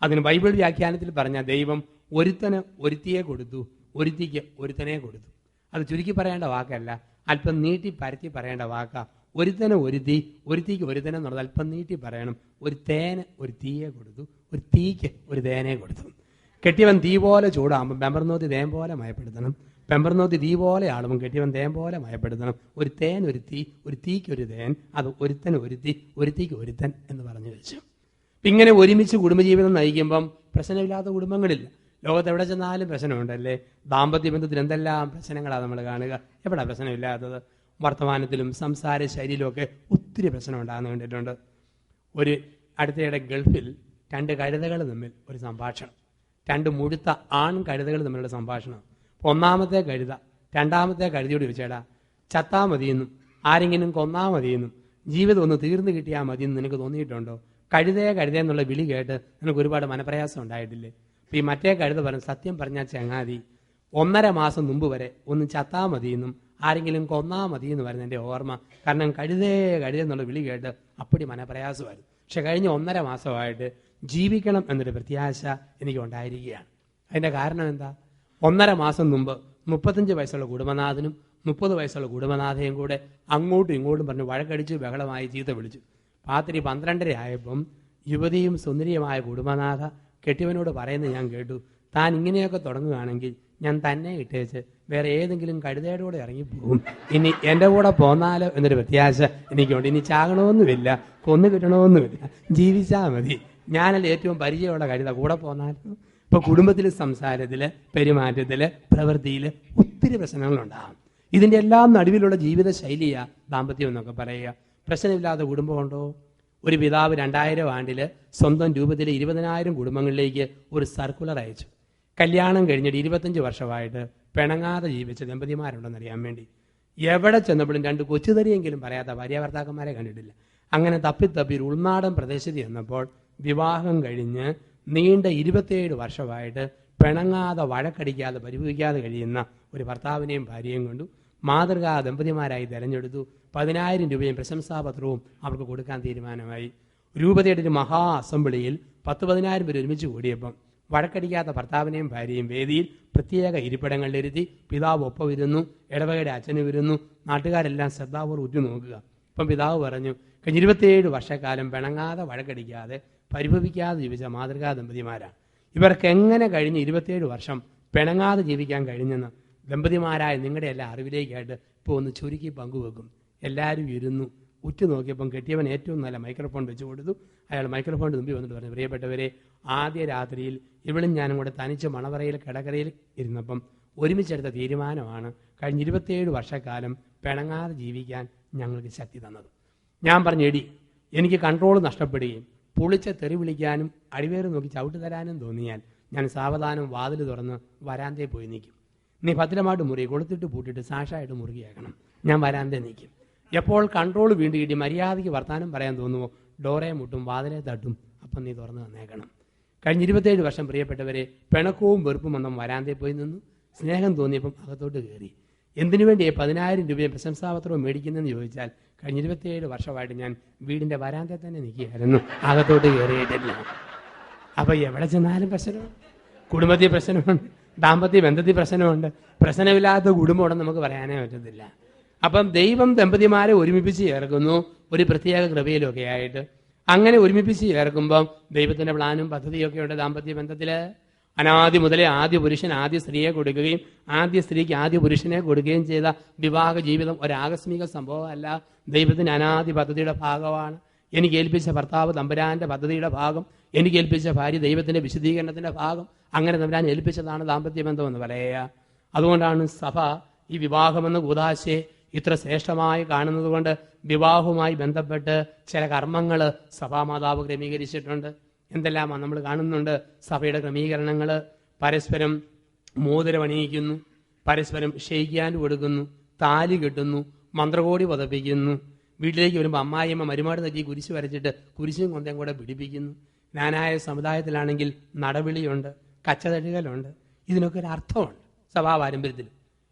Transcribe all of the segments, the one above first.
അതിന് ബൈബിൾ വ്യാഖ്യാനത്തിൽ പറഞ്ഞ ദൈവം ഒരുത്തന് ഒരുത്തിയെ കൊടുത്തു, ഒരുത്തിക്ക് ഒരുത്തനെ കൊടുത്തു. അത് ചുരുക്കി പറയേണ്ട വാക്കല്ല, അല്പം നീട്ടി പരത്തി പറയേണ്ട വാക്കാ. ഒരുത്തന് ഒരുത്തി, ഒരുത്തിക്ക് ഒരുത്തനെ എന്നുള്ളത് അല്പം നീട്ടി പറയണം. ഒരു തേന് ഒരു തീയെ കൊടുത്തു, ഒരു തീക്ക് ഒരു തേനെ കൊടുത്തു. കെട്ടിയവൻ തീ പോലെ ചൂടാകുമ്പോൾ പെമ്പർനോത്തി തേൻ പോലെ മയപ്പെടുത്തണം. പെമ്പർനോത്തി തീ പോലെ ആളുമ്പോൾ കെട്ടിയവൻ തേൻ പോലെ മയപ്പെടുത്തണം. ഒരു തേൻ ഒരു തീ, ഒരു തീക്ക് ഒരു തേൻ, അത് ഒരുത്തന് ഒരുത്തി, ഒരുത്തിക്ക് ഒരുത്തൻ എന്ന് പറഞ്ഞു വെച്ചു. ഇങ്ങനെ ഒരുമിച്ച് കുടുംബജീവിതം നയിക്കുമ്പം പ്രശ്നമില്ലാത്ത കുടുംബങ്ങളില്ല. ലോകത്ത് എവിടെ ചെന്നാലും പ്രശ്നമുണ്ടല്ലേ. ദാമ്പത്യ ബന്ധത്തിൽ എന്തെല്ലാം പ്രശ്നങ്ങളാണ് നമ്മൾ കാണുക. എവിടെ പ്രശ്നമില്ലാത്തത്? വർത്തമാനത്തിലും സംസാര ശൈലിയിലും ഒക്കെ ഒത്തിരി പ്രശ്നം ഉണ്ടാകുന്ന കണ്ടിട്ടുണ്ട്. ഒരു അടുത്തയിടെ ഗൾഫിൽ 2 കഴുതകൾ തമ്മിൽ ഒരു സംഭാഷണം, 2 മുഴുത്ത ആൺ കഴുതകൾ തമ്മിലുള്ള സംഭാഷണം. ഒന്നാമത്തെ കഴുത രണ്ടാമത്തെ കഴുതയോട് ചോദിച്ചേടാ, ചത്താ മതിയെന്നും ആരെങ്കിലും കൊന്നാ മതിയെന്നും ജീവിതം ഒന്ന് തീർന്നു കിട്ടിയാൽ മതിയെന്ന് നിനക്ക് തോന്നിയിട്ടുണ്ടോ? കഴുതയെ എന്നുള്ള വിളി കേട്ട് നിനക്ക് ഒരുപാട് മനപ്രയാസം ഉണ്ടായിട്ടില്ലേ? അപ്പം ഈ മറ്റേ കഴുത പറഞ്ഞു, സത്യം പറഞ്ഞാൽ ചങ്ങാതി, 1.5 മാസം മുമ്പ് വരെ ഒന്ന് ചത്താ മതിയെന്നും ആരെങ്കിലും കൊന്നാ മതിയെന്ന് പറയുന്ന എൻ്റെ ഓർമ്മ. കാരണം കഴുതയെ എന്നുള്ള വിളി കേട്ട് അപ്പടി മനപ്രയാസമായിരുന്നു. പക്ഷെ കഴിഞ്ഞ 1.5 മാസമായിട്ട് ജീവിക്കണം എന്നൊരു പ്രത്യാശ എനിക്ക് ഉണ്ടായിരിക്കുകയാണ്. അതിൻ്റെ കാരണം എന്താ? 1.5 മാസം മുമ്പ് 35 വയസ്സുള്ള കുടുംബനാഥനും 30 വയസ്സുള്ള കുടുംബനാഥയും കൂടെ അങ്ങോട്ടും ഇങ്ങോട്ടും പറഞ്ഞ് വഴക്കടിച്ച് ബഹളമായി ചീത്ത വിളിച്ചു. രാത്രി 12:30 ആയപ്പം യുവതിയും സുന്ദരിയുമായ കുടുംബനാഥ കെട്ടിയവനോട് പറയുന്നത് ഞാൻ കേട്ടു, താൻ ഇങ്ങനെയൊക്കെ തുടങ്ങുകയാണെങ്കിൽ ഞാൻ തന്നെ ഇട്ടേച്ച് വേറെ ഏതെങ്കിലും കഴുതയുടെ കൂടെ ഇറങ്ങിപ്പോകും. ഇനി എൻ്റെ കൂടെ പോന്നാലോ എന്നൊരു പ്രത്യാശ എനിക്കുണ്ട്. ഇനി ചാകണമെന്നുമില്ല, കൊന്നു കിട്ടണമെന്നുമില്ല, ജീവിച്ചാൽ മതി. ഞാനല്ല ഏറ്റവും പരിചയമുള്ള കഴുത, കൂടെ പോന്നാലോ. ഇപ്പൊ കുടുംബത്തിൽ, സംസാരത്തില്, പെരുമാറ്റത്തില്, പ്രവൃത്തിയില് ഒത്തിരി പ്രശ്നങ്ങളുണ്ടാകും. ഇതിന്റെ എല്ലാം നടുവിലുള്ള ജീവിത ശൈലിയാ ദാമ്പത്യം എന്നൊക്കെ പറയുക. പ്രശ്നമില്ലാത്ത കുടുംബമുണ്ടോ? ഒരു പിതാവ് 2000 ആണ്ടില് സ്വന്തം രൂപത്തിൽ 20,000 കുടുംബങ്ങളിലേക്ക് ഒരു സർക്കുലർ അയച്ചു. കല്യാണം കഴിഞ്ഞിട്ട് 25 വർഷമായിട്ട് പിണങ്ങാതെ ജീവിച്ച ദമ്പതിമാരുണ്ടെന്ന് അറിയാൻ വേണ്ടി. എവിടെ ചെന്നപ്പോഴും 2 കൊച്ചുതരിയെങ്കിലും പറയാത്ത ഭാര്യാഭർത്താക്കന്മാരെ കണ്ടിട്ടില്ല. അങ്ങനെ തപ്പി ഉൾനാടൻ പ്രദേശത്ത് ചെന്നപ്പോൾ വിവാഹം കഴിഞ്ഞ് നീണ്ട 27 വർഷമായിട്ട് പിണങ്ങാതെ വഴക്കടിക്കാതെ പരിഭവിക്കാതെ കഴിയുന്ന ഒരു ഭർത്താവിനെയും ഭാര്യയും കൊണ്ടു മാതൃകാ ദമ്പതിമാരായി തെരഞ്ഞെടുത്തു. 10,000 രൂപയും പ്രശംസാപത്രവും അവർക്ക് കൊടുക്കാൻ തീരുമാനമായി. രൂപതയുടെ ഒരു മഹാ അസംബ്ലിയിൽ 10,000 പേര് ഒരുമിച്ച് കൂടിയപ്പം വഴക്കടിക്കാത്ത ഭർത്താവിനെയും ഭാര്യയും വേദിയിൽ പ്രത്യേക ഇരിപ്പിടങ്ങളിലിരുത്തി. പിതാവ് ഒപ്പം ഇരുന്നു, ഇടവകയുടെ അച്ഛനും ഇരുന്നു. നാട്ടുകാരെല്ലാം ശ്രദ്ധാപൂർവ്വം ഉറ്റുനോക്കുക. ഇപ്പം പിതാവ് പറഞ്ഞു, കഴിഞ്ഞ 27 വർഷക്കാലം പിണങ്ങാതെ വഴക്കടിക്കാതെ പരിഭവിക്കാതെ ജീവിച്ച മാതൃകാ ദമ്പതിമാരാണ്. ഇവർക്ക് എങ്ങനെ കഴിഞ്ഞ് 27 വർഷം പിണങ്ങാതെ ജീവിക്കാൻ കഴിഞ്ഞെന്ന് ദമ്പതിമാരായ നിങ്ങളുടെ എല്ലാ അറിവിലേക്കായിട്ട് ഇപ്പോൾ ഒന്ന് ചുരുക്കി പങ്കുവെക്കും. എല്ലാവരും ഇരുന്നു. ഉറ്റുനോക്കിയപ്പം കെട്ടിയവൻ ഏറ്റവും നല്ല മൈക്രോഫോൺ വെച്ച് കൊടുത്തു. അയാൾ മൈക്രോഫോണിന് മുമ്പിൽ വന്നിട്ട് പറഞ്ഞു, പ്രിയപ്പെട്ടവരെ, ആദ്യ രാത്രിയിൽ ഇവളും ഞാനും കൂടെ തനിച്ച് മണവറയിൽ കിടക്കരയിൽ ഇരുന്നപ്പം ഒരുമിച്ചെടുത്ത തീരുമാനമാണ് കഴിഞ്ഞ 27 വർഷക്കാലം പിണങ്ങാതെ ജീവിക്കാൻ ഞങ്ങൾക്ക് ശക്തി തന്നത്. ഞാൻ പറഞ്ഞു, എടി, എനിക്ക് കൺട്രോൾ നഷ്ടപ്പെടുകയും പുളിച്ച തെറി വിളിക്കാനും അടിവേറ് നോക്കി ചവിട്ട് തരാനും തോന്നിയാൽ ഞാൻ സാവധാനം വാതിൽ തുറന്ന് വരാന്തയിൽ പോയി നിൽക്കും. നീ ഭദ്രമായിട്ട് മുറി കൊളുത്തിട്ട് പൂട്ടിയിട്ട് സാക്ഷായിട്ട് മുറുകിയാക്കണം. ഞാൻ വരാന്തേ നിൽക്കും. എപ്പോൾ കൺട്രോൾ വീണ്ടും കിട്ടി മര്യാദയ്ക്ക് വർത്താനം പറയാൻ തോന്നുമോ ഡോറെ മുട്ടും വാതിലെ തട്ടും, അപ്പം നീ തുറന്ന് തന്നേക്കണം. കഴിഞ്ഞ 27 വർഷം പ്രിയപ്പെട്ടവരെ, പിണക്കവും വെറുപ്പും വന്നും വരാന്തയിൽ പോയി നിന്നു. സ്നേഹം തോന്നിയപ്പം അകത്തോട്ട് കയറി. എന്തിനു വേണ്ടി 10,000 രൂപയും പ്രശംസാപത്രവും മേടിക്കുന്നതെന്ന് ചോദിച്ചാൽ കഴിഞ്ഞ 27 വർഷമായിട്ട് ഞാൻ വീടിന്റെ വരാന്തയിൽ തന്നെ നിൽക്കുകയായിരുന്നു, അകത്തോട്ട് കയറിയിട്ടില്ല. അപ്പൊ എവിടെ ചെന്നാലും പ്രശ്നമുണ്ട്. കുടുംബത്തിൽ പ്രശ്നമുണ്ട്, ദാമ്പത്യ ബന്ധത്തിൽ പ്രശ്നമുണ്ട്. പ്രശ്നമില്ലാത്ത കുടുംബമുണ്ടെന്ന് നമുക്ക് പറയാനേ പറ്റത്തില്ല. അപ്പം ദൈവം ദമ്പതിമാരെ ഒരുമിപ്പിച്ച് ചേർക്കുന്നു ഒരു പ്രത്യേക കൃപയിലൊക്കെ ആയിട്ട്. അങ്ങനെ ഒരുമിപ്പിച്ച് ചേർക്കുമ്പം ദൈവത്തിന്റെ പ്ലാനും പദ്ധതിയൊക്കെ ഉണ്ട് ദാമ്പത്യ ബന്ധത്തില്. അനാദി മുതലേ ആദ്യ പുരുഷൻ ആദ്യ സ്ത്രീയെ കൊടുക്കുകയും ആദ്യ സ്ത്രീക്ക് ആദ്യ പുരുഷനെ കൊടുക്കുകയും ചെയ്ത വിവാഹ ജീവിതം ഒരാകസ്മിക സംഭവമല്ല. ദൈവത്തിന്റെ അനാദി പദ്ധതിയുടെ ഭാഗമാണ്. എനിക്ക് ഏൽപ്പിച്ച ഭർത്താവ് തമ്പുരാന്റെ പദ്ധതിയുടെ ഭാഗം, എനിക്ക് ഏൽപ്പിച്ച ഭാര്യ ദൈവത്തിന്റെ വിശദീകരണത്തിന്റെ ഭാഗം. അങ്ങനെ തമ്പുരാൻ ഏൽപ്പിച്ചതാണ് ദാമ്പത്യ ബന്ധം എന്ന് പറയുക. അതുകൊണ്ടാണ് സഭ ഈ വിവാഹമെന്ന കൂദാശയെ ഇത്ര ശ്രേഷ്ഠമായി കാണുന്നത് കൊണ്ട് വിവാഹവുമായി ബന്ധപ്പെട്ട് ചില കർമ്മങ്ങൾ സഭാമാതാവ് ക്രമീകരിച്ചിട്ടുണ്ട്. എന്തെല്ലാമാണ് നമ്മൾ കാണുന്നുണ്ട്? സഭയുടെ ക്രമീകരണങ്ങൾ. പരസ്പരം മോതിരമണിയിക്കുന്നു, പരസ്പരം ക്ഷയിക്കാൻ കൊടുക്കുന്നു, താലി കെട്ടുന്നു, മന്ത്രകോടി പതപ്പിക്കുന്നു. വീട്ടിലേക്ക് വരുമ്പോൾ അമ്മായിയമ്മ മരുമാട് തെറ്റി കുരിശ് വരച്ചിട്ട് കുരിശും കൊന്തയും കൂടെ പിടിപ്പിക്കുന്നു. ജ്ഞാനായ സമുദായത്തിലാണെങ്കിൽ നടവിളിയുണ്ട്, കച്ചതഴുകലുണ്ട്. ഇതിനൊക്കെ ഒരു അർത്ഥമുണ്ട് സഭാ പാരമ്പര്യത്തിൽ.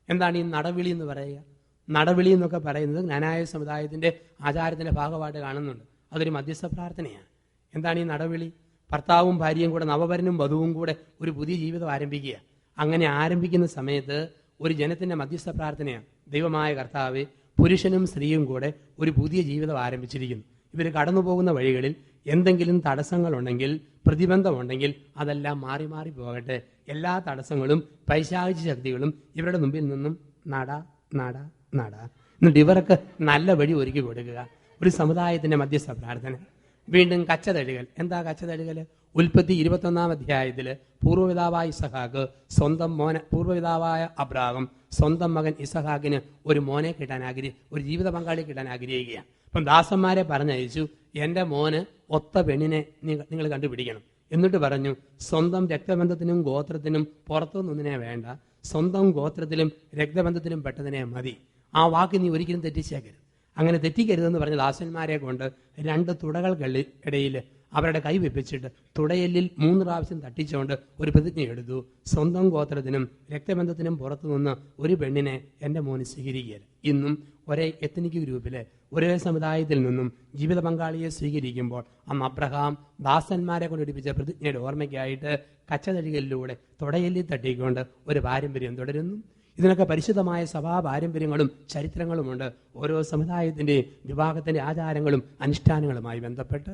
എന്താണ് ഈ നടവിളി എന്ന് പറയുക? നടവിളി എന്നൊക്കെ പറയുന്നത് ജ്ഞാനായ സമുദായത്തിന്റെ ആചാരത്തിന്റെ ഭാഗമായിട്ട് കാണുന്നുണ്ട്. അതൊരു മധ്യസ്ഥ പ്രാർത്ഥനയാണ്. എന്താണ് ഈ നടവിളി? ഭർത്താവും ഭാര്യയും കൂടെ, നവവരനും വധുവും കൂടെ ഒരു പുതിയ ജീവിതം ആരംഭിക്കുക. അങ്ങനെ ആരംഭിക്കുന്ന സമയത്ത് ഒരു ജനത്തിന്റെ മധ്യസ്ഥ പ്രാർത്ഥനയാണ്, ദൈവമായ കർത്താവേ, പുരുഷനും സ്ത്രീയും കൂടെ ഒരു പുതിയ ജീവിതം ആരംഭിച്ചിരിക്കുന്നു. ഇവർ കടന്നു പോകുന്ന വഴികളിൽ എന്തെങ്കിലും തടസ്സങ്ങളുണ്ടെങ്കിൽ, പ്രതിബന്ധമുണ്ടെങ്കിൽ അതെല്ലാം മാറി മാറി പോകട്ടെ. എല്ലാ തടസ്സങ്ങളും പൈശാചിക ശക്തികളും ഇവരുടെ മുമ്പിൽ നിന്നും നടാ നടാ നടാ. എന്നിട്ട് ഇവർക്ക് നല്ല വഴി ഒരുക്കി കൊടുക്കുക. ഒരു സമുദായത്തിന്റെ മധ്യസ്ഥ പ്രാർത്ഥന. വീണ്ടും കച്ചതഴുകൽ. എന്താ കച്ചതഴുകൽ? ഉൽപ്പത്തി 21 അധ്യായത്തില് പൂർവ്വപിതാവായ ഇസഹാക്ക് സ്വന്തം മോനെ, പൂർവ്വപിതാവായ അബ്രാഹാം സ്വന്തം മകൻ ഇസഹാക്കിന് ഒരു മോനെ കിട്ടാൻ ഒരു ജീവിത പങ്കാളി കിട്ടാൻ ആഗ്രഹിക്കുകയാണ്. അപ്പം ദാസന്മാരെ പറഞ്ഞയച്ചു, എൻ്റെ മോന് ഒത്ത പെണ്ണിനെ നിങ്ങൾ കണ്ടുപിടിക്കണം. എന്നിട്ട് പറഞ്ഞു, സ്വന്തം രക്തബന്ധത്തിനും ഗോത്രത്തിനും പുറത്തുനിന്നതിനെ വേണ്ട, സ്വന്തം ഗോത്രത്തിലും രക്തബന്ധത്തിലും പെട്ടതിനെ മതി. ആ വാക്ക് നീ ഒരിക്കലും തെറ്റിച്ചേക്കരുത്. അങ്ങനെ തെറ്റിക്കരുതെന്ന് പറഞ്ഞ ദാസന്മാരെ കൊണ്ട് 2 തുടകൾക്കിടയിൽ അവരുടെ കൈ വെപ്പിച്ചിട്ട് തുടയെല്ലിൽ 3 പ്രാവശ്യം തട്ടിച്ചുകൊണ്ട് ഒരു പ്രതിജ്ഞ എടുത്തു, സ്വന്തം ഗോത്രത്തിനും രക്തബന്ധത്തിനും പുറത്തുനിന്ന് ഒരു പെണ്ണിനെ എൻ്റെ മോന് സ്വീകരിക്കുകയില്ല. ഇന്നും ഒരേ എത്നിക് ഗ്രൂപ്പിലെ ഒരേ സമുദായത്തിൽ നിന്നും ജീവിത പങ്കാളിയെ സ്വീകരിക്കുമ്പോൾ അന്ന് അബ്രഹാം ദാസന്മാരെ കൊണ്ടെടുപ്പിച്ച പ്രതിജ്ഞയുടെ ഓർമ്മയ്ക്കായിട്ട് കച്ചതഴികളിലൂടെ തുടയെല്ലിൽ തട്ടിക്കൊണ്ട് ഒരു പാരമ്പര്യം തുടരുന്നു. ഇതിനൊക്കെ പരിശുദ്ധമായ സഭാ പാരമ്പര്യങ്ങളും ചരിത്രങ്ങളുമുണ്ട്. ഓരോ സമുദായത്തിൻ്റെയും വിവാഹത്തിൻ്റെ ആചാരങ്ങളും അനുഷ്ഠാനങ്ങളുമായി ബന്ധപ്പെട്ട്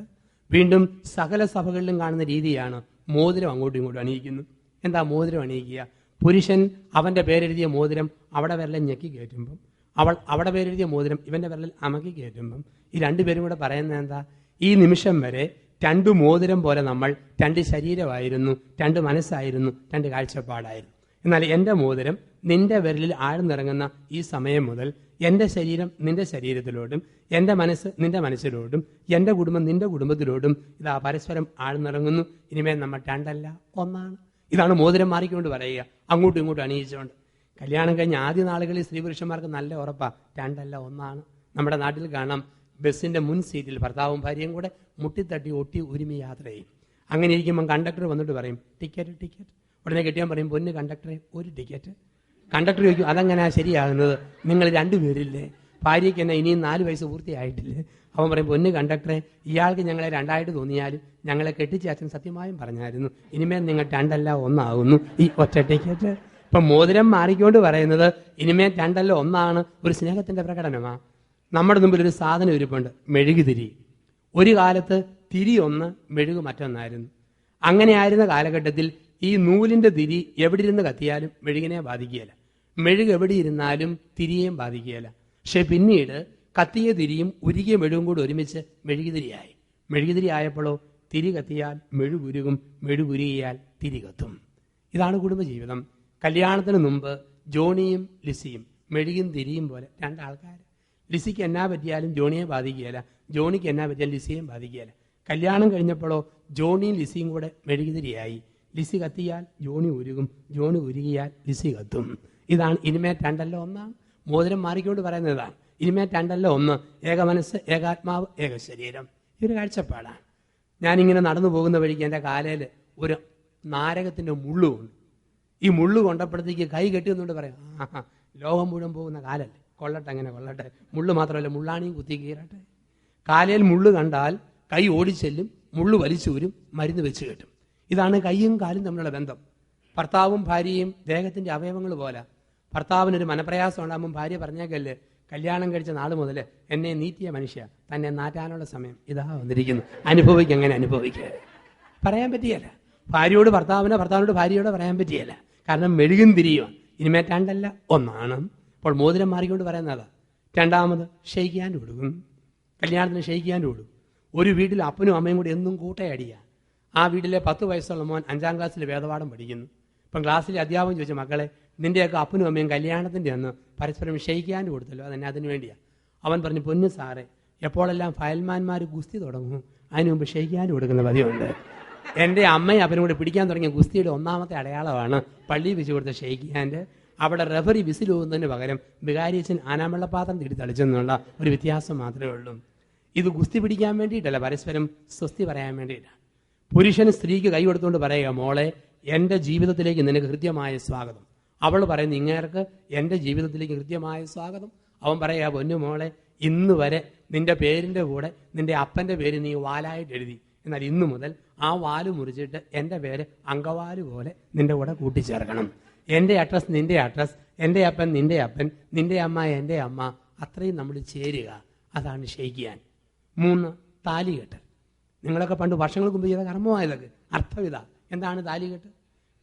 വീണ്ടും സകല സഭകളിലും കാണുന്ന രീതിയാണ് മോതിരം അങ്ങോട്ടും ഇങ്ങോട്ടും അണിയിക്കുന്നു. എന്താ മോതിരം അണിയിക്കുക? പുരുഷൻ അവൻ്റെ പേരെഴുതിയ മോതിരം അവിടെ വിരലിൽ ഞെക്കി കയറ്റുമ്പം, അവൾ അവിടെ പേരെഴുതിയ മോതിരം ഇവൻ്റെ വിരലിൽ അമക്കി കയറ്റുമ്പം, ഈ 2 പേരും കൂടെ പറയുന്നത് എന്താ? ഈ നിമിഷം വരെ 2 മോതിരം പോലെ നമ്മൾ 2 ശരീരമായിരുന്നു, 2 മനസ്സായിരുന്നു, 2 കാഴ്ചപ്പാടായിരുന്നു. എന്നാൽ എൻ്റെ മോതിരം നിന്റെ വിരലിൽ ആഴ്ന്നിറങ്ങുന്ന ഈ സമയം മുതൽ എൻ്റെ ശരീരം നിന്റെ ശരീരത്തിലോട്ടും, എൻ്റെ മനസ്സ് നിന്റെ മനസ്സിലോട്ടും, എൻ്റെ കുടുംബം നിന്റെ കുടുംബത്തിലോട്ടും ഇതാ പരസ്പരം ആഴ്ന്നിറങ്ങുന്നു. ഇനിമേൽ നമ്മൾ 2 അല്ല 1 ആണ്. ഇതാണ് മോതിരം മാറിക്കൊണ്ട് പറയുക, അങ്ങോട്ടും ഇങ്ങോട്ടും അണിയിച്ചുകൊണ്ട്. കല്യാണം കഴിഞ്ഞ ആദ്യ നാളുകളിൽ സ്ത്രീ പുരുഷന്മാർക്ക് നല്ല ഉറപ്പാണ്, 2 അല്ല 1 ആണ്. നമ്മുടെ നാട്ടിൽ കാണാം, ബസ്സിന്റെ മുൻ സീറ്റിൽ ഭർത്താവും ഭാര്യയും കൂടെ മുട്ടിത്തട്ടി ഒട്ടി ഒരുമി യാത്ര ചെയ്യും. അങ്ങനെ ഇരിക്കുമ്പം കണ്ടക്ടർ വന്നിട്ട് പറയും, ടിക്കറ്റ് ടിക്കറ്റ്. ഉടനെ കെട്ടിയാൻ പറയും, പൊന്ന് കണ്ടക്ടറെ ഒരു ടിക്കറ്റ്. കണ്ടക്ടർ ചോദിക്കും, അതെങ്ങനെയാ ശരിയാകുന്നത്? നിങ്ങൾ 2 പേരില്ലേ? ഭാര്യയ്ക്ക് എന്നെ ഇനിയും 4 വയസ്സ് പൂർത്തിയായിട്ടില്ലേ? അവൻ പറയും, പൊന്ന് കണ്ടക്ടറെ, ഇയാൾക്ക് ഞങ്ങളെ 2 തോന്നിയാലും ഞങ്ങളെ കെട്ടിച്ച അച്ഛൻ സത്യമായും പറഞ്ഞായിരുന്നു, ഇനിമേൽ നിങ്ങൾ 2 അല്ല 1 ആകുന്നു, ഈ ഒറ്റ ടിക്കറ്റ്. ഇപ്പം മോതിരം മാറിക്കൊണ്ട് പറയുന്നത് ഇനിമേൽ 2 അല്ല 1 ആണ്, ഒരു സ്നേഹത്തിന്റെ പ്രകടനമാ. നമ്മുടെ മുമ്പിൽ ഒരു സാധനം ഇരിപ്പുണ്ട്, മെഴുകുതിരി. ഒരു കാലത്ത് തിരി ഒന്ന്, മെഴുകു മറ്റൊന്നായിരുന്നു. അങ്ങനെ ആയിരുന്ന കാലഘട്ടത്തിൽ ഈ നൂലിന്റെ തിരി എവിടെ ഇരുന്ന് കത്തിയാലും മെഴുകിനെ ബാധിക്കുകയില്ല, മെഴുക് എവിടെ ഇരുന്നാലും തിരിയെയും ബാധിക്കുകയില്ല. പക്ഷെ പിന്നീട് കത്തിയ തിരിയും ഉരുകിയ മെഴുകും കൂടി ഒരുമിച്ച് മെഴുകുതിരിയായി. മെഴുകുതിരി ആയപ്പോഴോ തിരി കത്തിയാൽ മെഴുകുരുകും, മെഴുകുരുകിയാൽ തിരി കത്തും. ഇതാണ് കുടുംബജീവിതം. കല്യാണത്തിന് മുമ്പ് ജോണിയും ലിസിയും മെഴുകും തിരിയും പോലെ 2 ആൾക്കാർ. ലിസിക്ക് എന്നാ പറ്റിയാലും ജോണിയെ ബാധിക്കുകയില്ല, ജോണിക്ക് എന്നാ പറ്റിയാലും ലിസിയെയും ബാധിക്കുകയില്ല. കല്യാണം കഴിഞ്ഞപ്പോഴോ ജോണിയും ലിസിയും കൂടെ മെഴുകുതിരിയായി. ലിസി കത്തിയാൽ ജോണി ഉരുകും, ജോണി ഉരുകിയാൽ ലിസി കത്തും. ഇതാണ് ഇനിമേ 2 അല്ല 1 ആണ്. മോതിരം മാറിക്കൊണ്ട് പറയുന്നത് ഇതാണ്, ഇനിമേ 2 അല്ല 1, ഏക മനസ്സ്, ഏകാത്മാവ്, ഏക ശരീരം. ഇതൊരു കാഴ്ചപ്പാടാണ്. ഞാനിങ്ങനെ നടന്നു പോകുന്ന വഴിക്ക് എൻ്റെ കാലയിൽ ഒരു നാരകത്തിൻ്റെ മുള്ളുണ്ട്. ഈ മുള്ളു കൊണ്ടപ്പോഴത്തേക്ക് കൈ കെട്ടി എന്നുകൊണ്ട് പറയാം, ലോകം മുഴുവൻ പോകുന്ന കാലല്ലേ, കൊള്ളട്ടെ, അങ്ങനെ കൊള്ളട്ടെ. മുള്ളു മാത്രമല്ല, മുള്ളാണിയും കുത്തി കീറട്ടെ. കാലയിൽ മുള്ളു കണ്ടാൽ കൈ ഓടിച്ചെല്ലും, മുള്ളു വലിച്ചൂരും, മരുന്ന് വെച്ച് കെട്ടും. ഇതാണ് കൈയും കാലും തമ്മിലുള്ള ബന്ധം. ഭർത്താവും ഭാര്യയും ദേഹത്തിന്റെ അവയവങ്ങൾ പോലെ. ഭർത്താവിനൊരു മനപ്രയാസം ഉണ്ടാകുമ്പോൾ ഭാര്യ പറഞ്ഞേക്കല്ലേ, കല്യാണം കഴിച്ച നാൾ മുതൽ എന്നെ നീറ്റിയ മനുഷ്യ, തന്നെ നാറ്റാനുള്ള സമയം ഇതാ വന്നിരിക്കുന്നു, അനുഭവിക്കുക. അങ്ങനെ അനുഭവിക്കുക പറയാൻ പറ്റിയല്ല. ഭാര്യയോട് ഭർത്താവിനെ, ഭർത്താവിനോട് ഭാര്യയോട് പറയാൻ പറ്റിയല്ല. കാരണം മെഴുകും തിരിയുമാണ്. ഇനിമേ 2 അല്ല 1 ആണ്. അപ്പോൾ മോതിരം മാറിക്കൊണ്ട് പറയുന്നതാ. 2ാമത് ഷെയ്ക്കാൻ്റെ കൊടുക്കും. കല്യാണത്തിന് ഷെയ്ക്കാൻ്റെ കൊടുക്കും. ഒരു വീട്ടിൽ അപ്പനും അമ്മയും കൂടി എന്നും കൂട്ടയടിയാണ്. ആ വീട്ടിലെ 10 വയസ്സുള്ള മോൻ 5ാം ക്ലാസ്സിൽ വേദപാഠം പഠിക്കുന്നു. ഇപ്പം ക്ലാസ്സിലെ അധ്യാപകൻ ചോദിച്ച, മക്കളെ നിന്റെയൊക്കെ അപ്പനും അമ്മയും കല്യാണത്തിൻ്റെ അന്ന് പരസ്പരം ഷെയ്ക്കാൻ്റെ കൊടുത്തല്ലോ, അതന്നെ അതിന് വേണ്ടിയാണ്. അവൻ പറഞ്ഞു, പൊന്നു സാറേ, എപ്പോഴെല്ലാം ഫയൽമാന്മാർ ഗുസ്തി തുടങ്ങും അതിന് മുമ്പ് ഷെയ്ക്കാൻ്റെ കൊടുക്കുന്ന പതിവുണ്ട്. എൻ്റെ അമ്മയും അപ്പനും കൂടെ പിടിക്കാൻ തുടങ്ങിയ ഗുസ്തിയുടെ 1ാമത്തെ അടയാളമാണ് പള്ളിയിൽ വെച്ച് കൊടുത്ത ഷെയ്ക്കാൻ്റെ. അവിടെ റെഫറി വിസിൽ പോകുന്നതിന് പകരം വികാരിയച്ഛൻ ആനാമെള്ളപ്പാത്രം തിരി തളിച്ചെന്നുള്ള ഒരു വ്യത്യാസം മാത്രമേ ഉള്ളൂ. ഇത് ഗുസ്തി പിടിക്കാൻ വേണ്ടിയിട്ടല്ല, പരസ്പരം സ്വസ്തി പറയാൻ വേണ്ടിയിട്ടാണ്. പുരുഷൻ സ്ത്രീക്ക് കൈ കൊടുത്തുകൊണ്ട് പറയുക, മോളെ എൻ്റെ ജീവിതത്തിലേക്ക് നിനക്ക് ഹൃദ്യമായ സ്വാഗതം. അവൾ പറയുന്നു, ഇങ്ങേർക്ക് എൻ്റെ ജീവിതത്തിലേക്ക് ഹൃദ്യമായ സ്വാഗതം. അവൻ പറയുക, പൊന്നു മോളെ, ഇന്ന് വരെ നിന്റെ പേരിൻ്റെ കൂടെ നിന്റെ അപ്പൻ്റെ പേര് നീ വാലായിട്ട് എഴുതി, എന്നാൽ ഇന്നു മുതൽ ആ വാല് മുറിച്ചിട്ട് എൻ്റെ പേര് അങ്കവാല് പോലെ നിന്റെ കൂടെ കൂട്ടിച്ചേർക്കണം. എൻ്റെ അഡ്രസ് നിന്റെ അഡ്രസ്, എൻ്റെ അപ്പൻ നിന്റെ അപ്പൻ, നിന്റെ അമ്മ എൻ്റെ അമ്മ, അത്രയും നമ്മൾ ചേരുക. അതാണ് ഷെയ്ക്കിയാൻ. 3, താലികെട്ട്. നിങ്ങളൊക്കെ പണ്ട് വർഷങ്ങൾക്ക് മുമ്പ് ചെയ്ത കർമ്മമായതൊക്കെ അർത്ഥം ഇതാ. എന്താണ് താലികെട്ട്?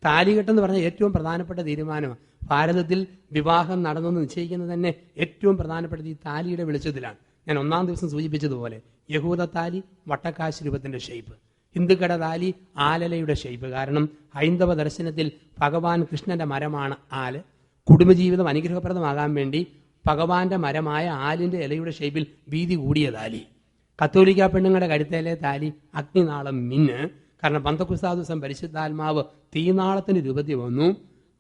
താലികെട്ടെന്ന് പറഞ്ഞാൽ ഏറ്റവും പ്രധാനപ്പെട്ട തീരുമാനമാണ്. ഭാരതത്തിൽ വിവാഹം നടന്നെന്ന് നിശ്ചയിക്കുന്നത് തന്നെ ഏറ്റവും പ്രധാനപ്പെട്ടത് ഈ താലിയുടെ വെളിച്ചത്തിലാണ്. ഞാൻ 1-ാം ദിവസം സൂചിപ്പിച്ചതുപോലെ യഹൂദ താലി വട്ടക്കാശ് രൂപത്തിന്റെ ഷേപ്പ്, ഹിന്ദുക്കളുടെ താലി ആലലയുടെ ഷേപ്പ്. കാരണം ഹൈന്ദവ ദർശനത്തിൽ ഭഗവാൻ കൃഷ്ണന്റെ മരമാണ് ആല്. കുടുംബജീവിതം അനുഗ്രഹപ്രദമാകാൻ വേണ്ടി ഭഗവാന്റെ മരമായ ആലിന്റെ ഇലയുടെ ഷേപ്പിൽ വീതി കൂടിയ താലി. കത്തോലിക്ക പെണ്ണുങ്ങളുടെ കഴുത്തേലെ താലി അഗ്നിനാളം മിന്ന്. കാരണം പന്തക്കുസ്താ ദിവസം പരിശുദ്ധാത്മാവ് തീനാളത്തിന്റെ രൂപത്തിൽ വന്നു.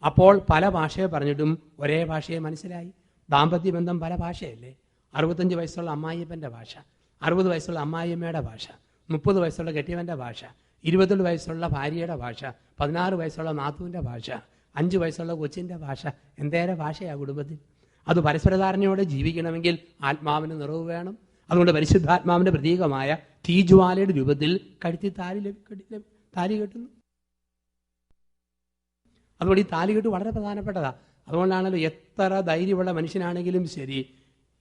അപ്പോൾ പല ഭാഷയെ പറഞ്ഞിട്ടും ഒരേ ഭാഷയെ മനസ്സിലായി. ദാമ്പത്യ ബന്ധം പല ഭാഷയല്ലേ. 65 വയസ്സുള്ള അമ്മായിയപ്പൻ്റെ ഭാഷ, 60 വയസ്സുള്ള അമ്മായിയമ്മയുടെ ഭാഷ, 30 വയസ്സുള്ള കെട്ടിയവൻ്റെ ഭാഷ, 22 വയസ്സുള്ള ഭാര്യയുടെ ഭാഷ, 16 വയസ്സുള്ള നാത്തൂൻ്റെ ഭാഷ, 5 വയസ്സുള്ള കൊച്ചിൻ്റെ ഭാഷ. എന്തേറെ ഭാഷയാണ് കുടുംബത്തിൽ. അത് പരസ്പരധാരണയോടെ ജീവിക്കണമെങ്കിൽ ആത്മാവിന് നിറവ് വേണം. അതുകൊണ്ട് പരിശുദ്ധാത്മാവിന്റെ പ്രതീകമായ തീജ്വാലയുടെ രൂപത്തിൽ കഴുത്തി താലി കെട്ടുന്നു. അതുകൊണ്ട് ഈ താലികെട്ട് വളരെ പ്രധാനപ്പെട്ടതാണ്. അതുകൊണ്ടാണല്ലോ എത്ര ധൈര്യമുള്ള മനുഷ്യനാണെങ്കിലും ശരി,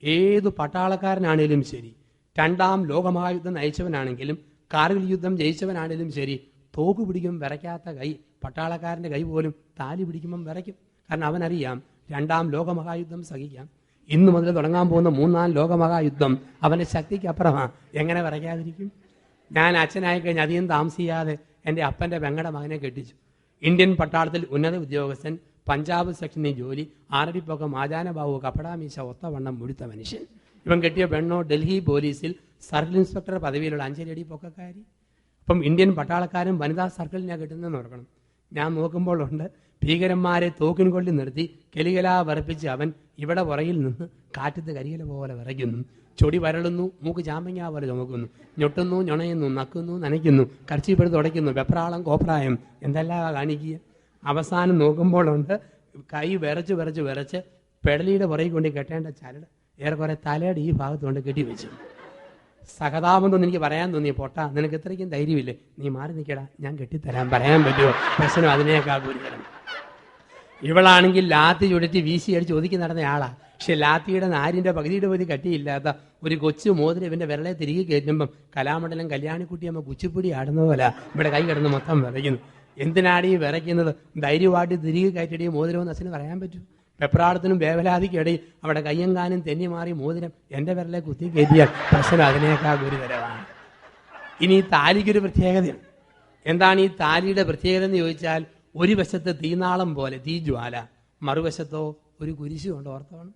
ഏത് പട്ടാളക്കാരനാണെങ്കിലും ശരി, 2ാം ലോകമഹായുദ്ധം നയിച്ചവനാണെങ്കിലും കാർഗിൽ യുദ്ധം ജയിച്ചവനാണെങ്കിലും ശരി, തോക്ക് പിടിക്കും വിറയ്ക്കാത്ത കൈ. പട്ടാളക്കാരൻ്റെ കൈ പോലും താലി പിടിക്കുമ്പം വിറയ്ക്കും. കാരണം അവനറിയാം 2ാം ലോകമഹായുദ്ധം സഹിക്കാം. ഇന്നു മുതൽ തുടങ്ങാൻ പോകുന്ന 3ാം ലോകമഹായുദ്ധം അവൻ്റെ ശക്തിക്ക് അപ്പുറമാണ്. എങ്ങനെ വിറയ്ക്കാതിരിക്കും? ഞാൻ അച്ഛനായി കഴിഞ്ഞ് അധികം താമസിയാതെ എൻ്റെ അപ്പൻ്റെ പെങ്ങളുടെ മകനെ കെട്ടിച്ചു. ഇന്ത്യൻ പട്ടാളത്തിൽ ഉന്നത ഉദ്യോഗസ്ഥൻ, പഞ്ചാബ് സെക്ഷനിൽ ജോലി, 6 അടി പൊക്കം, ആചാനബാബു, കപ്പടാമീശ, ഒത്തവണ്ണം മുഴുത്ത മനുഷ്യൻ. ഇവൻ കെട്ടിയ പെണ്ണോ ഡൽഹി പോലീസിൽ സർക്കിൾ ഇൻസ്പെക്ടർ പദവിയിലുള്ള 5 അടി പൊക്കക്കാരി. അപ്പം ഇന്ത്യൻ പട്ടാളക്കാരും വനിതാ സർക്കിളിനെ കിട്ടുന്നതെന്ന് ഓർക്കണം. ഞാൻ നോക്കുമ്പോഴുണ്ട് ഭീകരന്മാരെ തോക്കിൻ കൊള്ളി നിർത്തി കെലികലാ വിറപ്പിച്ച് അവൻ ഇവിടെ പുറകിൽ നിന്ന് കാറ്റത്ത് കരികല പോലെ വിറയ്ക്കുന്നു. ചൊടി വരളുന്നു, മൂക്ക് ചാമ്പങ്ങ പോലെ ചുമക്കുന്നു, ഞൊട്ടുന്നു, ഞൊണയുന്നു, നക്കുന്നു, നനയ്ക്കുന്നു, കർച്ചീപ്പെടുത്ത് ഉടയ്ക്കുന്നു, വെപ്രാളം കോപ്രായം എന്തെല്ലാം കാണിക്കുക. അവസാനം നോക്കുമ്പോഴുണ്ട് കൈ വിറച്ച് വിറച്ച് വിറച്ച് പെടലിയുടെ പുറകിൽ കൊണ്ട് കെട്ടേണ്ട ചരട് ഏറെക്കുറെ തലയുടെ ഈ ഭാഗത്ത് കൊണ്ട് കെട്ടിവെച്ചു. സഹതാപെന്നൊന്നും എനിക്ക് പറയാൻ തോന്നിയ പൊട്ടാ, നിനക്ക് ഇത്രയ്ക്കും ധൈര്യമില്ലേ, നീ മാറി നിൽക്കടാ, ഞാൻ കെട്ടിത്തരാൻ പറയാൻ പറ്റുമോ? പ്രശ്നം അതിനേക്കാൾ ഗുരുതരം. ഇവളാണെങ്കിൽ ലാത്തി ചുഴറ്റി വീശി അടിച്ച് ഒതുക്കി നടന്ന ആളാ. പക്ഷെ ലാത്തിയുടെ നാരിന്റെ പകുതിയുടെ പകുതി കട്ടിയില്ലാത്ത ഒരു കൊച്ചു മോതിരം ഇവന്റെ വിരളെ തിരികെ കയറ്റുമ്പം കലാമണ്ഡലം കല്യാണിക്കുട്ടിയമ്മ കുച്ചിപ്പുടി ആടുന്ന പോലെ ഇവിടെ കൈ കിടന്ന് മൊത്തം വിറയ്ക്കുന്നു. എന്തിനാടി വിറയ്ക്കുന്നത്? ധൈര്യമായിട്ട് തിരികെ കയറ്റിയ മോതിരം അച്ഛന് പറയാൻ പറ്റൂ. വെപ്രാളത്തിനും വേവലാതിക്കിടയിൽ അവിടെ കയ്യങ്കാനും തെന്നി മാറി മോതിരം എൻ്റെ വിരലെ കുത്തി കയറ്റിയാൽ പ്രശ്നം അതിനേക്കാൾ ഗുരുതരമാണ്. ഇനി ഈ താലിക്കൊരു പ്രത്യേകതയാണ്. എന്താണ് ഈ താലിയുടെ പ്രത്യേകത എന്ന് ചോദിച്ചാൽ, ഒരു വശത്ത് തീനാളം പോലെ തീജ്വാല, മറുവശത്തോ ഒരു കുരിശു കൊണ്ട് ഓർത്തോണം.